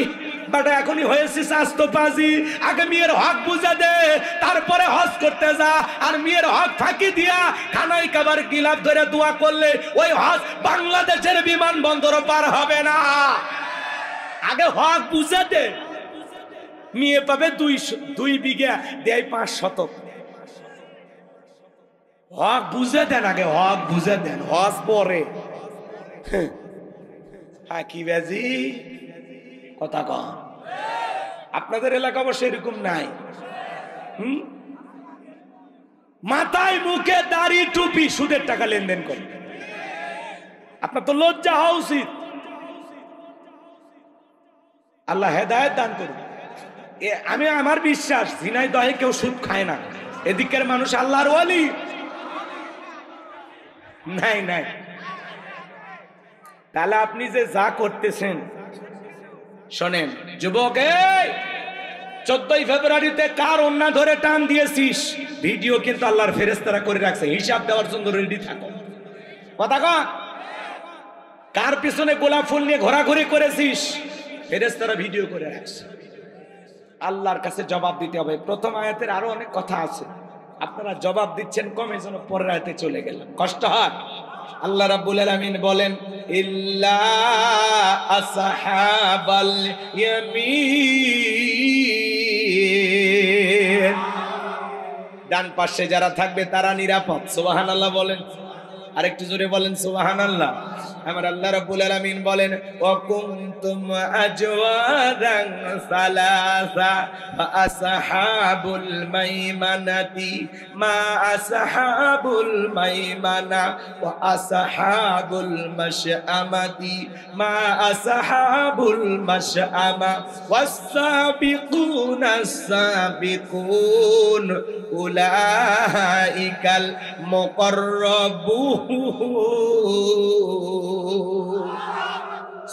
বাটা, এখনই হয়েছিস আস্তপাজি, আগে মেয়ের হক বুঝা দে, তারপরে হজ করতে যা। আর মেয়ের হক ফাঁকি দিয়া খানায় কাবার গিলাপ ধরে দোয়া করলে ওই হজ বাংলাদেশের বিমানবন্দর পার হবে না। আগে হক বুঝা দে। মেয়ে পাবে 2 বিঘা, দেয় 5 শতক। হক বুঝে দেন, আগে হক বুঝে দেন, হজ পরে। কি বাজি কথা কন। আপনাদের এলাকা অবশ্য এরকম নাই। মাথায় মুখে দাড়ি টুপি, সুদের টাকা লেনদেন করে। আপনার তো লজ্জা হওয়া উচিত। আল্লাহ হেদায়েত দান করুন। আমি আমার বিশ্বাস ঝিনাইদহে কেউ সুদ খায় না, এদিকের মানুষ আল্লাহর ওয়ালি নাই নাই। তাহলে আপনি যে যা করতেছেন শোনেন যুবক, 14ই ফেব্রুয়ারিতে কার ওন্না ধরে টান দিয়েছিস, ভিডিও কিন্তু আল্লাহর ফেরেশতারা করে রাখছে, হিসাব দেওয়ার জন্য রেডি থাকো। কথা কন। কার পিছনে গোলাপ ফুল নিয়ে ঘোরাঘুরি করেছিস, ফেরেশতারা ভিডিও করে রাখছে। আল্লাহর কাছে জবাব দিতে হবে। প্রথম আয়াতের আরো অনেক কথা আছে, আপনারা জবাব দিচ্ছেন কম, এজন্য পরের আয়াতে চলে গেলাম, কষ্ট হয়। আল্লাহ রাব্বুল আলামিন বলেন ইল্লা আসহাবাল ইয়ামিন, ডান পাশে যারা থাকবে তারা নিরাপদ। সুবহানাল্লাহ বলেন, আরেকটু জোরে বলেন সুবহানাল্লাহ। আমার আল্লাহ রাব্বুল আলামিন বলেন ওয়া কুনতুম আজওয়াদান সালাসা ফা আসহাবুল মাইমানাতি মা আসহাবুল মাইমানা ওয়া আসহাবুল মাশআমাতি মা আসহাবুল মাশআমা ওয়াস সাবিকুনাস সাবিকুন উলাইকাল মুকাররাবুন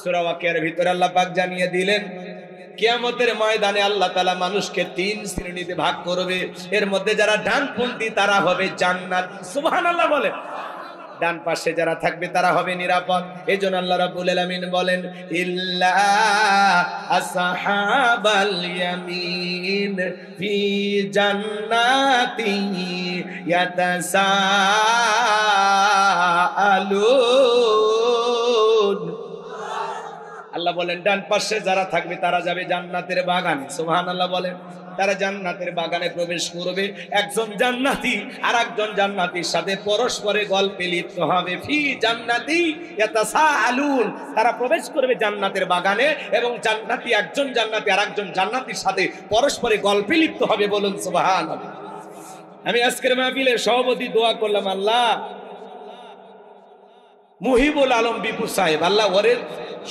সূরা ওয়াকিয়ার ভিতরে আল্লাহ পাক জানিয়ে দিলেন কিয়ামতের ময়দানে আল্লাহ তাআলা মানুষকে 3 শ্রেণীতে ভাগ করবে। এর মধ্যে যারা ডানপন্থী তারা হবে জান্নাত। সুবহানাল্লাহ বলে। ডান পাশে যারা থাকবে তারা হবে নিরাপদ। এজন্য আল্লাহ রাব্বুল আলামিন বলেন ইল্লা আসহাবাল ইয়ামিন ফি জান্নাতি ইয়াতাসাআলুন। আল্লাহ বলেন ডান পাশে যারা থাকবে তারা যাবে জান্নাতের বাগানে। সুবহানাল্লাহ বলেন। তারা জান্নাতের বাগানে প্রবেশ করবে। একজন জান্নাতি আর একজন জান্নাতীর সাথে পরস্পরে গল্পে লিপ্ত হবে। ফি জান্নাতি ইয়াতাসাআলুন। তারা প্রবেশ করবে জান্নাতের বাগানে এবং জান্নাতি একজন জান্নাতি আর একজন জান্নাতীর সাথে পরস্পরে গল্পে লিপ্ত হবে। বলুন সুবহানাল্লাহ। আমি আজকের মাহফিলের সভাপতি দোয়া করলাম, আল্লাহ মুহিবুল আলম বিপু সাহেব, আল্লাহ ওরের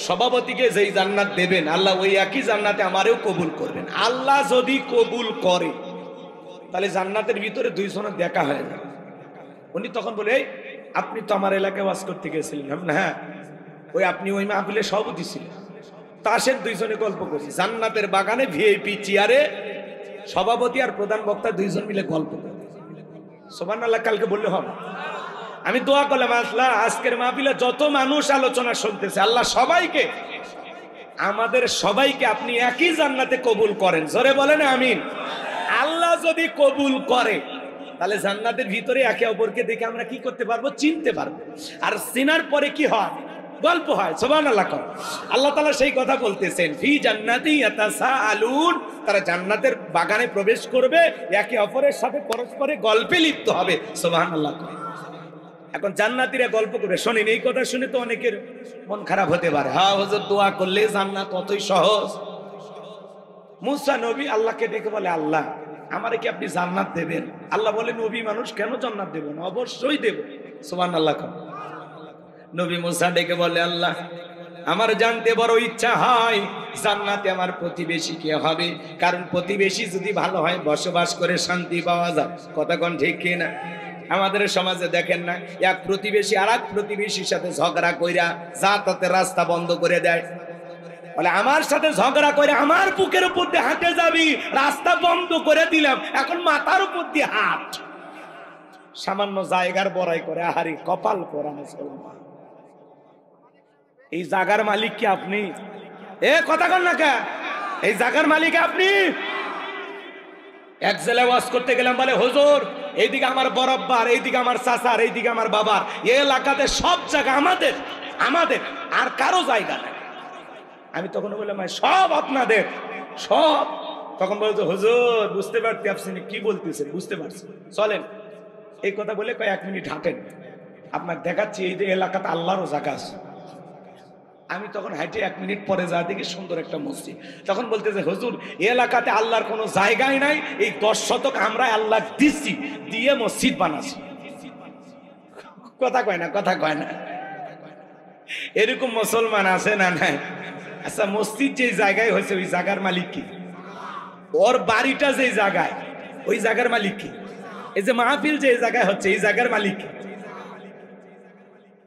সভাপতিকে যেই জান্নাত দেবেন আল্লাহ ওই একই জান্নাতে আমারেও কবুল করবেন। আল্লাহ যদি কবুল করে তাহলে জান্নাতের ভিতরে দুইজনের দেখা হয়ে যায়। উনি তখন বলে এই আপনি তো আমার এলাকায় ওয়াজ করতে গেছিলেন। হ্যাঁ, ওই আপনি ওই মাহফিলের সভাপতি ছিলেন। তাসের দুইজনে গল্প করছি জান্নাতের বাগানে ভিআইপি চেয়ারে সভাপতি আর প্রধান বক্তা দুইজন মিলে গল্প করে। সুবহানাল্লাহ কালকে বললে হবে। আমি দোয়া করলাম আল্লাহ আজকের মাহফিলে যত মানুষ আলোচনা শুনতেছে আল্লাহ সবাইকে আমাদের সবাইকে আপনি একই জান্নাতে কবুল করেন। জোরে বলেন আমিন। আল্লাহ যদি কবুল করে তাহলে জান্নাতের ভিতরে একে অপরকে দেখে আমরা কি করতে পারবো? চিনতে পারবো। আর চিনার পরে কি হয়? গল্প হয়। সুবহানাল্লাহ। আল্লাহ তাআলা সেই কথা বলতেছেন ফি জান্নাতি ইয়াতাসাআলুন। তারা জান্নাতের বাগানে প্রবেশ করবে, একে অপরের সাথে পরস্পরে গল্পে লিপ্ত হবে। সুবহানাল্লাহ। এখন জান্নাতীরা গল্প করে শোনেন, এই কথা শুনে তো অনেকের মন খারাপ হতে পারে। হ্যাঁ হুজুর দোয়া করলে জান্নাত অতই সহজ। মুসা নবী আল্লাহকে ডেকে বলে আল্লাহ আমারে কি আপনি জান্নাত দেবেন? আল্লাহ বলে নবী মানুষ কেন জান্নাত দেব না? অবশ্যই দেব। সুবহানাল্লাহ। নবী মুসা ডেকে বলে আল্লাহ আমার জানতে বড় ইচ্ছা হয় জান্নাতে আমার প্রতিবেশী কে হবে, কারণ প্রতিবেশী যদি ভালো হয় বসবাস করে শান্তি পাওয়া যায়। কথা কোন ঠিক কিনা? আমাদের সমাজে দেখেন না, এক প্রতিবেশী আর এক প্রতিবেশীর সাথে ঝগড়া কইরা যাতায়াতে রাস্তা বন্ধ করে দেয়। বলে আমার সাথে ঝগড়া করে আমার বুকের উপর দিয়ে হাঁটে যাবি, রাস্তা বন্ধ করে দিলাম, এখন মাথার উপর দিয়ে হাঁট। সামান্য জায়গার বড়াই করে আহারি কপাল পোড়া মুসলমান। এই জায়গার মালিক কি আপনি? এ কথা কন না কে? এই জায়গার মালিক আপনি? এক জেলায় ওয়াজ করতে গেলাম, বলে হুজুর এইদিকে আমার বরাব্বার, এইদিকে আমার চাচার, এইদিকে আমার বাবার, এই এলাকাতে সব জায়গা আমাদের, আমাদের আর কারো জায়গা নাই। আমি তখন বললাম সব আপনাদের, সব। তখন বলছে হুজুর বুঝতে পারছি আপনি কি বলতেছেন, বুঝতে পারছি, চলেন। এই কথা বলে কয়েক মিনিট হাঁটেন, আপনার দেখাচ্ছি এই যে এলাকাতে আল্লাহরও জায়গা আছে। আমি তখন হাইটে 1 মিনিট পরে যা দেখি সুন্দর একটা মসজিদ। তখন বলতেছে হুজুর এই এলাকাতে আল্লাহর কোনো জায়গাই নাই, এই 10 শতক আমরা আল্লাহ দিচ্ছি, দিয়ে মসজিদ বানাচ্ছি। কথা কয় না, কথা কয় না। এরকম মুসলমান আছে না নাই? আচ্ছা মসজিদ যে জায়গায় হয়েছে ওই জায়গার মালিক কি? ওর বাড়িটা যে জায়গায় ওই জায়গার মালিক কি? এই যে মাহফিল যে জায়গায় হচ্ছে এই জায়গার মালিক কি?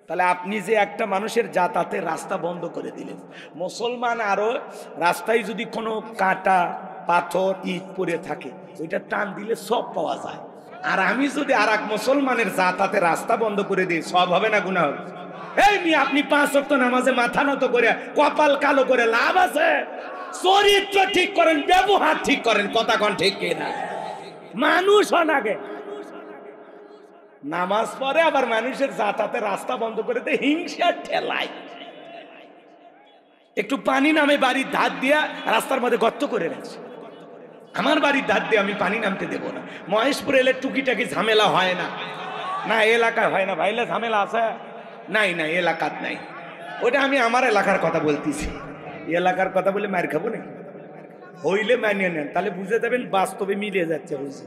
তাহলে আপনি যে একটা মানুষের যাতায়াতের রাস্তা বন্ধ করে দিলেন, মুসলমান আরো রাস্তায় যদি কোনো কাঁটা পাথর ইট পড়ে থাকে ওইটা টান দিলে সব পাওয়া যায়। আর আমি যদি আর এক মুসলমানের যাতায়াতের রাস্তা বন্ধ করে দিই, সব হবে না গুনাহ হবে? এই মেয়ে আপনি 5 ওয়াক্ত নামাজে মাথা নত করে কপাল কালো করে লাভ আছে? চরিত্র ঠিক করেন, ব্যবহার ঠিক করেন। কথা কোন ঠিক কিনা? মানুষ হন আগে, নামাজ পড়ে আবার মানুষের যাতায়াতের রাস্তা বন্ধ করে দেয় হিংসার ঠেলায়। একটু পানি নামে বাড়ির ধার দিয়া রাস্তার মধ্যে গর্ত করে রাখছে। আমার বাড়ির ধার দিয়ে আমি পানি নামতে দেবো না। মহেশপুর এলে টুকিটাকি ঝামেলা হয় না? না এলাকায় হয় না ভাইলে ঝামেলা আছে? নাই নাই এলাকাত নাই। ওটা আমি আমার এলাকার কথা বলতেছি। এলাকার কথা বলে মার খাবো না? হইলে মানিয়ে নেন, তাহলে বুঝে যাবেন বাস্তবে মিলে যাচ্ছে। বুঝে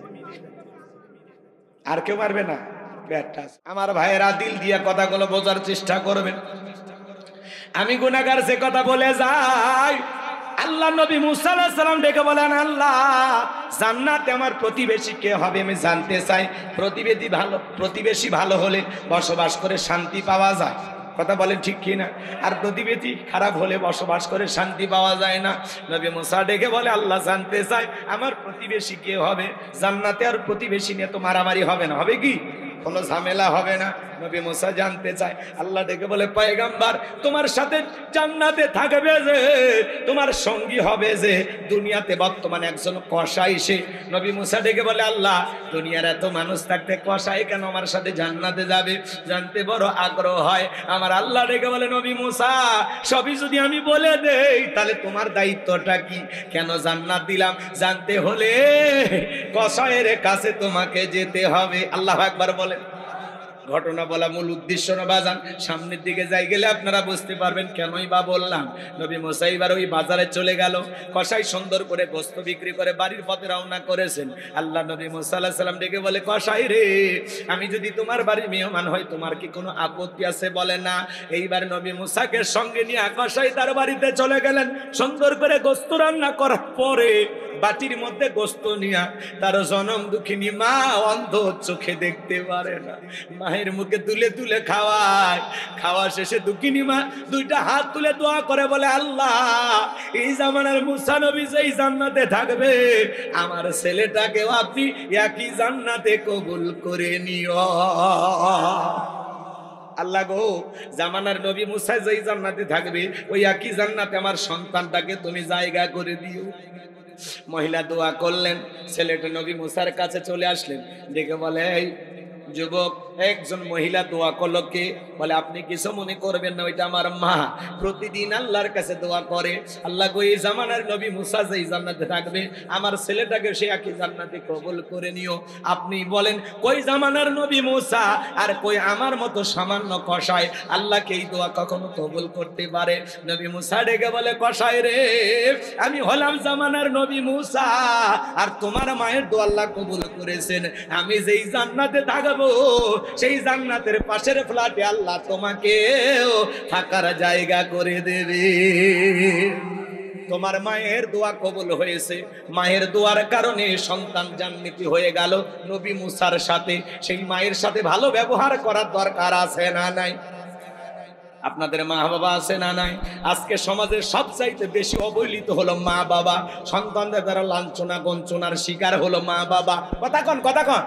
আর কেউ মারবে না। আমার ভাইয়েরা দিল দিয়ে কথাগুলো বোঝার চেষ্টা করবেন। আমি গুনাহগার যে কথা বলে যাই আল্লাহ নবী মুসা আলাইহিস সালাম ডেকে বলেন, আল্লাহ জান্নাতে আমার প্রতিবেশী কে হবে আমি জানতে চাই। প্রতিবেশী ভালো হলে বসবাস করে শান্তি পাওয়া যায়, কথা বলেন ঠিক কি না? আর প্রতিবেশী খারাপ হলে বসবাস করে শান্তি পাওয়া যায় না। নবী মুসা ডেকে বলে, আল্লাহ জানতে চাই আমার প্রতিবেশী কে হবে জান্নাতে, আর প্রতিবেশী নিয়ে তো মারামারি হবে না, হবে কি কোনো ঝামেলা হবে না। নবী মুসা জানতে চায়, আল্লাহ ডেকে বলে, পয়গম্বর তোমার সাথে জান্নাতে থাকবে যে, তোমার সঙ্গী হবে যে দুনিয়াতে বর্তমানে একজন কসাই সে। নবী মুসা ডেকে বলে, আল্লাহ দুনিয়ার এত মানুষ থাকতে কসাই কেন আমার সাথে জান্নাতে যাবে, জানতে বড় আগ্রহ হয় আমার। আল্লাহ ডেকে বলে, নবী মুসা সবই যদি আমি বলে দেই তাহলে তোমার দায়িত্বটা কি? কেন জান্নাত দিলাম, জানতে হলে কসাইয়ের কাছে তোমাকে যেতে হবে। আল্লাহু আকবার বলে। ঘটনা বলা মূল উদ্দেশ্য না বাজান, সামনের দিকে যাই গেলে আপনারা বুঝতে পারবেন কেনই বা বললাম। নবী মুসা এবার ওই বাজারে চলে গেল, কসাই সুন্দর করে গোশত বিক্রি করে বাড়ির পথে রওনা করেছেন। আল্লাহ নবী মুসা আলাইহিস সালাম ডেকে বলে, কসাই রে আমি যদি তোমার বাড়ির মেহমান হই তোমার কি কোনো আপত্তি আছে? বলে না। এইবার নবী মুসাকে সঙ্গে নিয়ে কসাই তার বাড়িতে চলে গেলেন। সুন্দর করে গোশত রান্না করার পরে বাটির মধ্যে গোশত নিয়া তার জনম দুঃখিনী মা অন্ধ চোখে দেখতে পারে না, মায়ের মুখে তুলে তুলে খাওয়ায়। খাওয়া শেষে দুঃখিনী মা দুইটা হাত তুলে দোয়া করে বলে, আল্লাহ এই জামানার মুসা নবী যেই জান্নাতে থাকবে আমার ছেলেটাকেও আপনি একই জান্নাতে কবুল করে নিও। আল্লাহ গো জামানার নবী মুসা যেই জান্নাতে থাকবে ওই একই জান্নাতে আমার সন্তানটাকে তুমি জায়গা করে দিও। মহিলা দোয়া করলেন, ছেলেটা নবী মুসার কাছে চলে আসলেন, দেখে বলে, এই যুবক একজন মহিলা দোয়া করলো, কে? বলে আপনি কিছু মনে করবেন না, ওইটা আমার মা, প্রতিদিন আল্লাহর কাছে দোয়া করে, আল্লাহ গো এই জামানার নবী মুসা যেই জান্নাতে থাকবে আমার ছেলেটাকে সে একই জান্নাতে কবুল করে নিও। আপনি বলেন কই জামানার নবী মুসা আর কই আমার মতো সামান্য কসাই আল্লাহকে এই দোয়া কখনো কবুল করতে পারে? নবী মুসা ডেকে বলে, কসাই রে আমি হলাম জামানার নবী মুসা, আর তোমার মায়ের দোয়া আল্লাহ কবুল করেছেন। আমি যেই জান্নাতে থাকবো সেই জান্নাতের পাশের ফ্ল্যাটে আল্লাহ তোমাকে থাকার জায়গা করে দেবে। তোমার মায়ের দোয়া কবুল হয়েছে, মায়ের দোয়ার কারণে সন্তান জান্নাতি হয়ে গেল নবী মুসার সাথে। সেই মায়ের সাথে ভালো ব্যবহার করার দরকার আছে না নাই? আপনাদের মা বাবা আছে না নাই? আজকে সমাজের সবচাইতে বেশি অবহেলিত হলো মা বাবা, সন্তানদের দ্বারা লাঞ্ছনা গঞ্চনার শিকার হলো মা বাবা। কথা কন, কথা কন।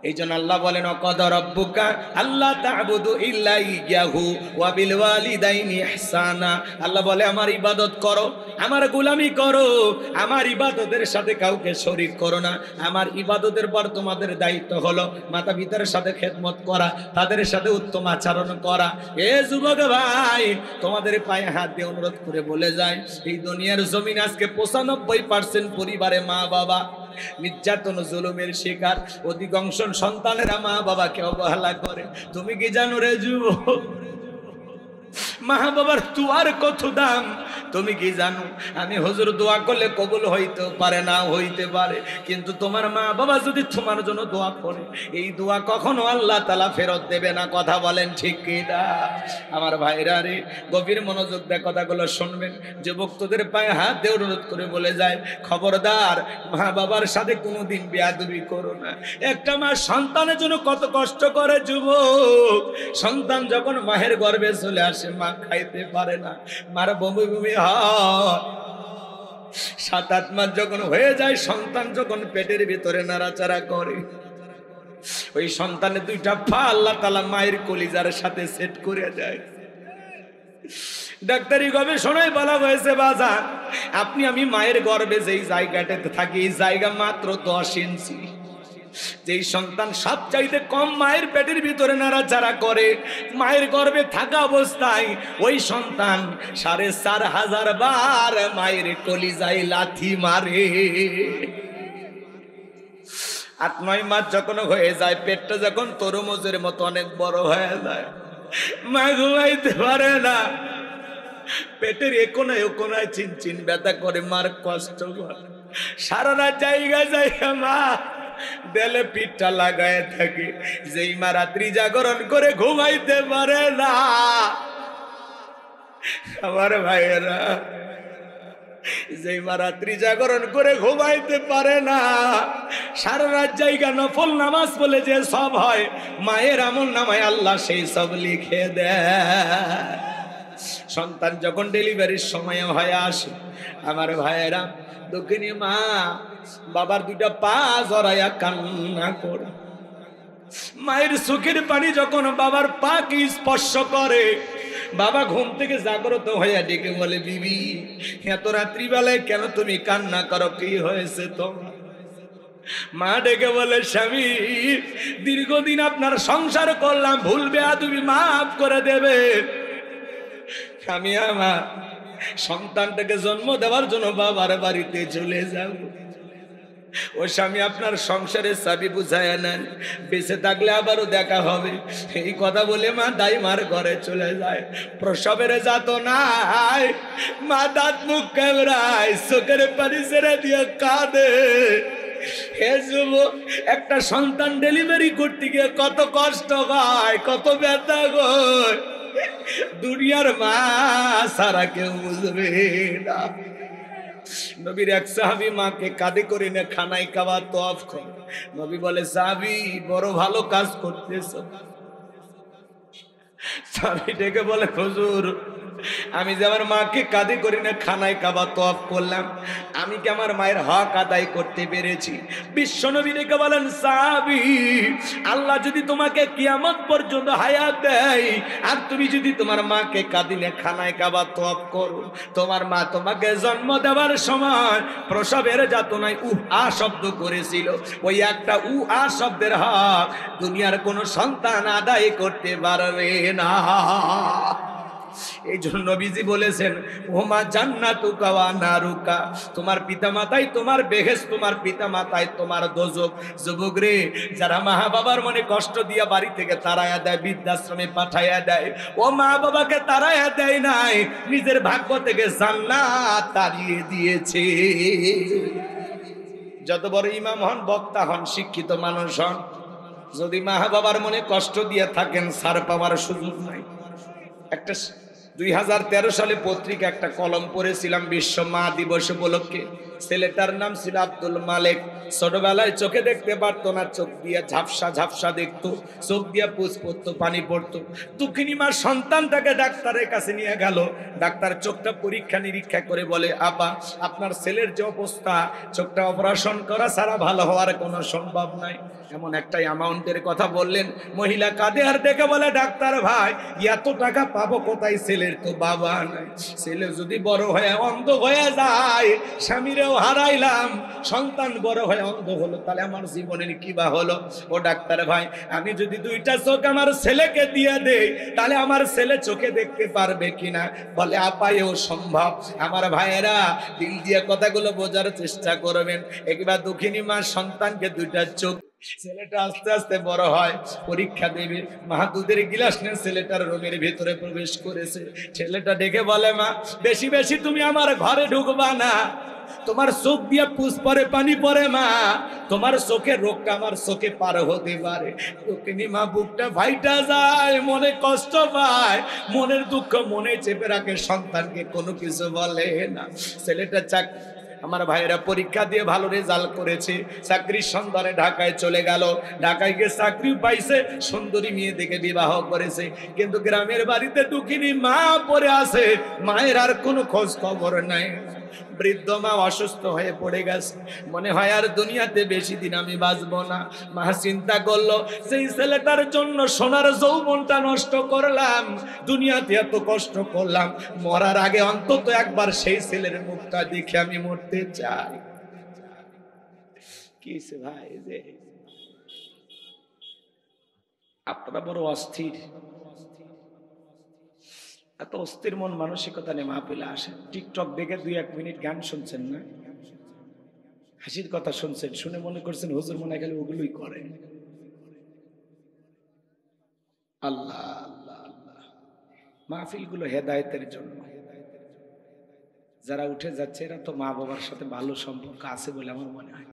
এই জন্য আল্লাহ বলেন, ওয়াকাদা রাব্বুকা আল্লা তা'বুদু ইল্লা ইয়াহু ওয়া বিল ওয়ালিদাইনি ইহসানা। আল্লাহ বলে আমার ইবাদত করো, আমার গোলামি করো, আমার ইবাদতের সাথে কাউকে শরীক করো না। আমার ইবাদতের পর তোমাদের দায়িত্ব হলো মাতা পিতার সাথে খেদমত করা, তাদের সাথে উত্তম আচরণ করা। এ যুবক ভাই তোমাদের পায়ে হাত দিয়ে অনুরোধ করে বলে যায়, এই দুনিয়ার জমিন আজকে 95% পরিবারে মা বাবা নির্যাতন জুলুমের শিকার। অধিকাংশ সন্তানেরা মা বাবাকে অবহেলা করে। তুমি কি জানো রে যুবক, মা বাবার দোয়ার কত দাম তুমি কি জানো? আমি হুজুর দোয়া করলে কবুল হইতে পারে না হইতে পারে, কিন্তু তোমার মা বাবা যদি তোমার জন্য দোয়া করে এই দোয়া কখনো আল্লাহ তাআলা ফেরত দেবে না। কথা বলেন ঠিক কি না? আমার ভাইরা রে গভীর মনোযোগ দিয়ে কথাগুলো শুনবেন। যুবক তোদের পায়ে হাত দিয়ে অনুরোধ করে বলে যায়, খবরদার মা বাবার সাথে কোনোদিন বেয়াদবি করো না। একটা মা সন্তানের জন্য কত কষ্ট করে যুবক। সন্তান যখন মায়ের গর্ভে চলে আসে মা খাইতে পারে না, মার বমি বমি হয়। 7-8 মাস যখন হয়ে যায় সন্তান যখন পেটের ভিতরে নাড়াচাড়া করে, ওই সন্তানের দুইটা পা আল্লাহ তাআলা মায়ের কলিজার সাথে সেট করে দেয়। ডাক্তারি গবেষণায় বলা হয়েছে বাজার আপনি আমি মায়ের গর্ভে যেই জায়গাটাতে থাকি এই জায়গা মাত্র 10 ইঞ্চি। যেই সন্তান সবচাইতে কম মায়ের পেটের ভিতরে নাড়াচাড়া করে মায়ের গর্ভে থাকা অবস্থায় ওই সন্তান 4500 বার মায়ের কলিজায় লাথি মারে। 8-9 মাস যখন হয়ে যায় পেটটা যখন তরমুজের মতো অনেক বড় হয়ে যায়, মা ঘুমাইতে পারে না, পেটের একোনায় ওকোনায় চিনচিন ব্যথা করে, মার কষ্ট করে। সারা রাত জায়গা মা দেলে পিঠটা লাগায় থাকে। যেই মা রাত্রি জাগরণ করে ঘুমাইতে পারে না, আমার ভাইয়েরা যে মা রাত্রি জাগরণ করে ঘুমাইতে পারে না, সারা রাত জায়গা নফল নামাজ বলে যে সব হয়, মায়ের আমল নামায় আল্লাহ সেই সব লিখে দেয়। সন্তান যখন ডেলিভারির সময় হয়ে আসে, আমার ভাইয়েরা, দক্ষিণী মা বাবার দুইটা পা জড়াইয়া কান্না করে। মায়ের চোখের পানি যখন বাবার পাকে স্পর্শ করে, বাবা ঘুম থেকে জাগ্রত হইয়া ডেকে বলে, বিবি এত রাত্রিবেলায় কেন তুমি কান্না করো, কি হয়েছে তোমার? মা ডেকে বলে, স্বামী দীর্ঘদিন আপনার সংসার করলাম, ভুল বেয়াদবি মাফ করে দেবে। আমি আমার সন্তানটাকে জন্ম দেওয়ার জন্য বাবার বাড়িতে চলে যাব। ও স্বামী আপনার সংসারের চাবি বুঝায় নেন, বেঁচে থাকলে আবারও দেখা হবে। এই কথা বলে মা দাইমার ঘরে চলে যায়। প্রসবের যাতনায় মা দাঁত মুখ কামড়ায়, চোখের পানি ছেড়ে দিয়ে কাঁদে। হে যুবক, একটা সন্তান ডেলিভারি করতে গিয়ে কত কষ্ট হয়, কত ব্যথা হয়, দুনিয়ার মা সারা কেউ বুঝবে না। নবীর এক সাহাবী মাকে কাঁধে করে নিয়ে খানায় কাবা তওয়াফ করে। নবী বলে, সাহাবী বড় ভালো কাজ করতেছ। সাহাবী ডেকে বলে, হুজুর আমি যে আমার মাকে কাঁধে করে নিয়ে খানায় কাবা তওয়াফ করলাম, আমি কি আমার মায়ের হক আদায় করতে পেরেছি? বিশ্বনবী ডেকে বলেন, সাহাবী আল্লাহ যদি তোমাকে কিয়ামত পর্যন্ত হায়াত দেয়, আর তুমি যদি তোমার মাকে কাঁধে নিয়ে খানায় কাবা তওয়াফ করো, তোমার মা তোমাকে জন্ম দেওয়ার সময় প্রসবের যাতনায় আ শব্দ করেছিল, ওই একটা আ শব্দের হক দুনিয়ার কোনো সন্তান আদায় করতে পারবে না। এই জন্য নবীজি বলেছেন, ওমা জান্নাতুকা ওয়া নারুকা, তোমার পিতামাতাই তোমার বেহেশত, তোমার পিতামাতাই তোমার দোজখ। যুবক রে, যারা মা বাবার মনে কষ্ট দিয়া বাড়ি থেকে তাড়াইয়া দেয়, বৃদ্ধাশ্রমে পাঠাইয়া দেয়, ও মা বাবাকে তাড়াইয়া দেয় নাই, নিজের ভাগ্য থেকে জান্নাত তাড়িয়ে দিয়েছে। যত বড় ইমাম হন, বক্তা হন, শিক্ষিত মানুষ হন, যদি মা বাবার মনে কষ্ট দিয়ে থাকেন, ছাড় পাওয়ার সুযোগ নাই। একটা 2013 সালে পত্রিকা একটা কলম পড়েছিলাম বিশ্ব মা দিবস উপলক্ষে। ছেলেটার নাম ছিল আব্দুল মালেক। ছোটবেলায় চোখে দেখতে পারতো না, চোখ দিয়ে ঝাপসা ঝাপসা দেখতো, চোখ দিয়ে পুষ পড়তো, পানি পড়তো। দুঃখিনী মা সন্তানটাকে ডাক্তারের কাছে নিয়ে গেল। ডাক্তার চোখটা পরীক্ষা নিরীক্ষা করে বলে, আপা আপনার ছেলের যে অবস্থা, চোখটা অপারেশন করা ছাড়া ভালো হওয়ার কোনো সম্ভব নাই। এমন একটা অ্যামাউন্টের কথা বললেন। মহিলা কাঁদে আর দেখে বলে, ডাক্তার ভাই এত টাকা পাবো কোথায়? ছেলের তো বাবা নাই, ছেলে যদি বড় হয়ে অন্ধ হয়ে যায়, স্বামীরেও হারাইলাম, সন্তান বড় হয়ে অন্ধ হলো, তাহলে আমার জীবনের কি বা হলো? ও ডাক্তার ভাই, আমি যদি দুইটা চোখ আমার ছেলেকে দিয়ে দেই, তাহলে আমার ছেলে চোখে দেখতে পারবে কিনা? বলে, আপা এও সম্ভব। আমার ভাইয়েরা, দিল দিয়ে কথাগুলো বোঝার চেষ্টা করবেন। একবার দুঃখিনী মা সন্তানকে দুইটা চোখ, ছেলেটা আস্তে আস্তে বড় হয়, পরীক্ষা দেবে, মা দুধের গিলাস নিয়ে ছেলেটার রুমের ভিতরে প্রবেশ করেছে। ছেলেটা ডেকে বলে, মা বেশি বেশি তুমি আমার ঘরে ঢুকবা না, তোমার চোখ দিয়ে পুষ পরে, পানি পরে, মা তোমার চোখের রোগটা আমার চোখে পার হতে পারে। দক্ষিণী মা বুকটা ফাইটা যায়, মনে কষ্ট পায়, মনের দুঃখ মনে চেপে রাখে, সন্তানকে কোনো কিছু বলে না। ছেলেটা আমার ভাইয়েরা পরীক্ষা দিয়ে ভালো রেজাল্ট করেছে, চাকরির সন্ধানে ঢাকায় চলে গেল। ঢাকায় গিয়ে চাকরি পাইছে, সুন্দরী মেয়ে দেখে বিবাহ করেছে। কিন্তু গ্রামের বাড়িতে দুঃখিনী মা পড়ে আছে, মায়ের আর কোনো খোঁজ খবর নাই। বৃদ্ধ মা অসুস্থ হয়ে পড়ে গেছে, মনে হয় আর দুনিয়াতে বেশি দিন আমি বাঁচবো না। মা চিন্তা করলো, সেই ছেলেটার জন্য সোনার যৌবনটা নষ্ট করলাম, দুনিয়াতে এত কষ্ট করলাম, মরার আগে অন্তত একবার সেই ছেলের মুখটা দেখে আমি মরতে চাই। কি ভাই, যে আপনারা বড় অস্থির, এত অস্থির মন মানসিকতা নিয়ে মাহফিলে আসেন। টিকটক দেখে 2-1 মিনিট গান শুনছেন না, হাসির কথা শুনছেন, শুনে মনে করছেন হুজুর মনে গেলে ওগুলোই করে। আল্লাহ আল্লাহ আল্লাহ, মাহফিল গুলো হেদায়েতের জন্য। যারা উঠে যাচ্ছে এরা তো মা বাবার সাথে ভালো সম্পর্ক আছে বলে আমার মনে হয়।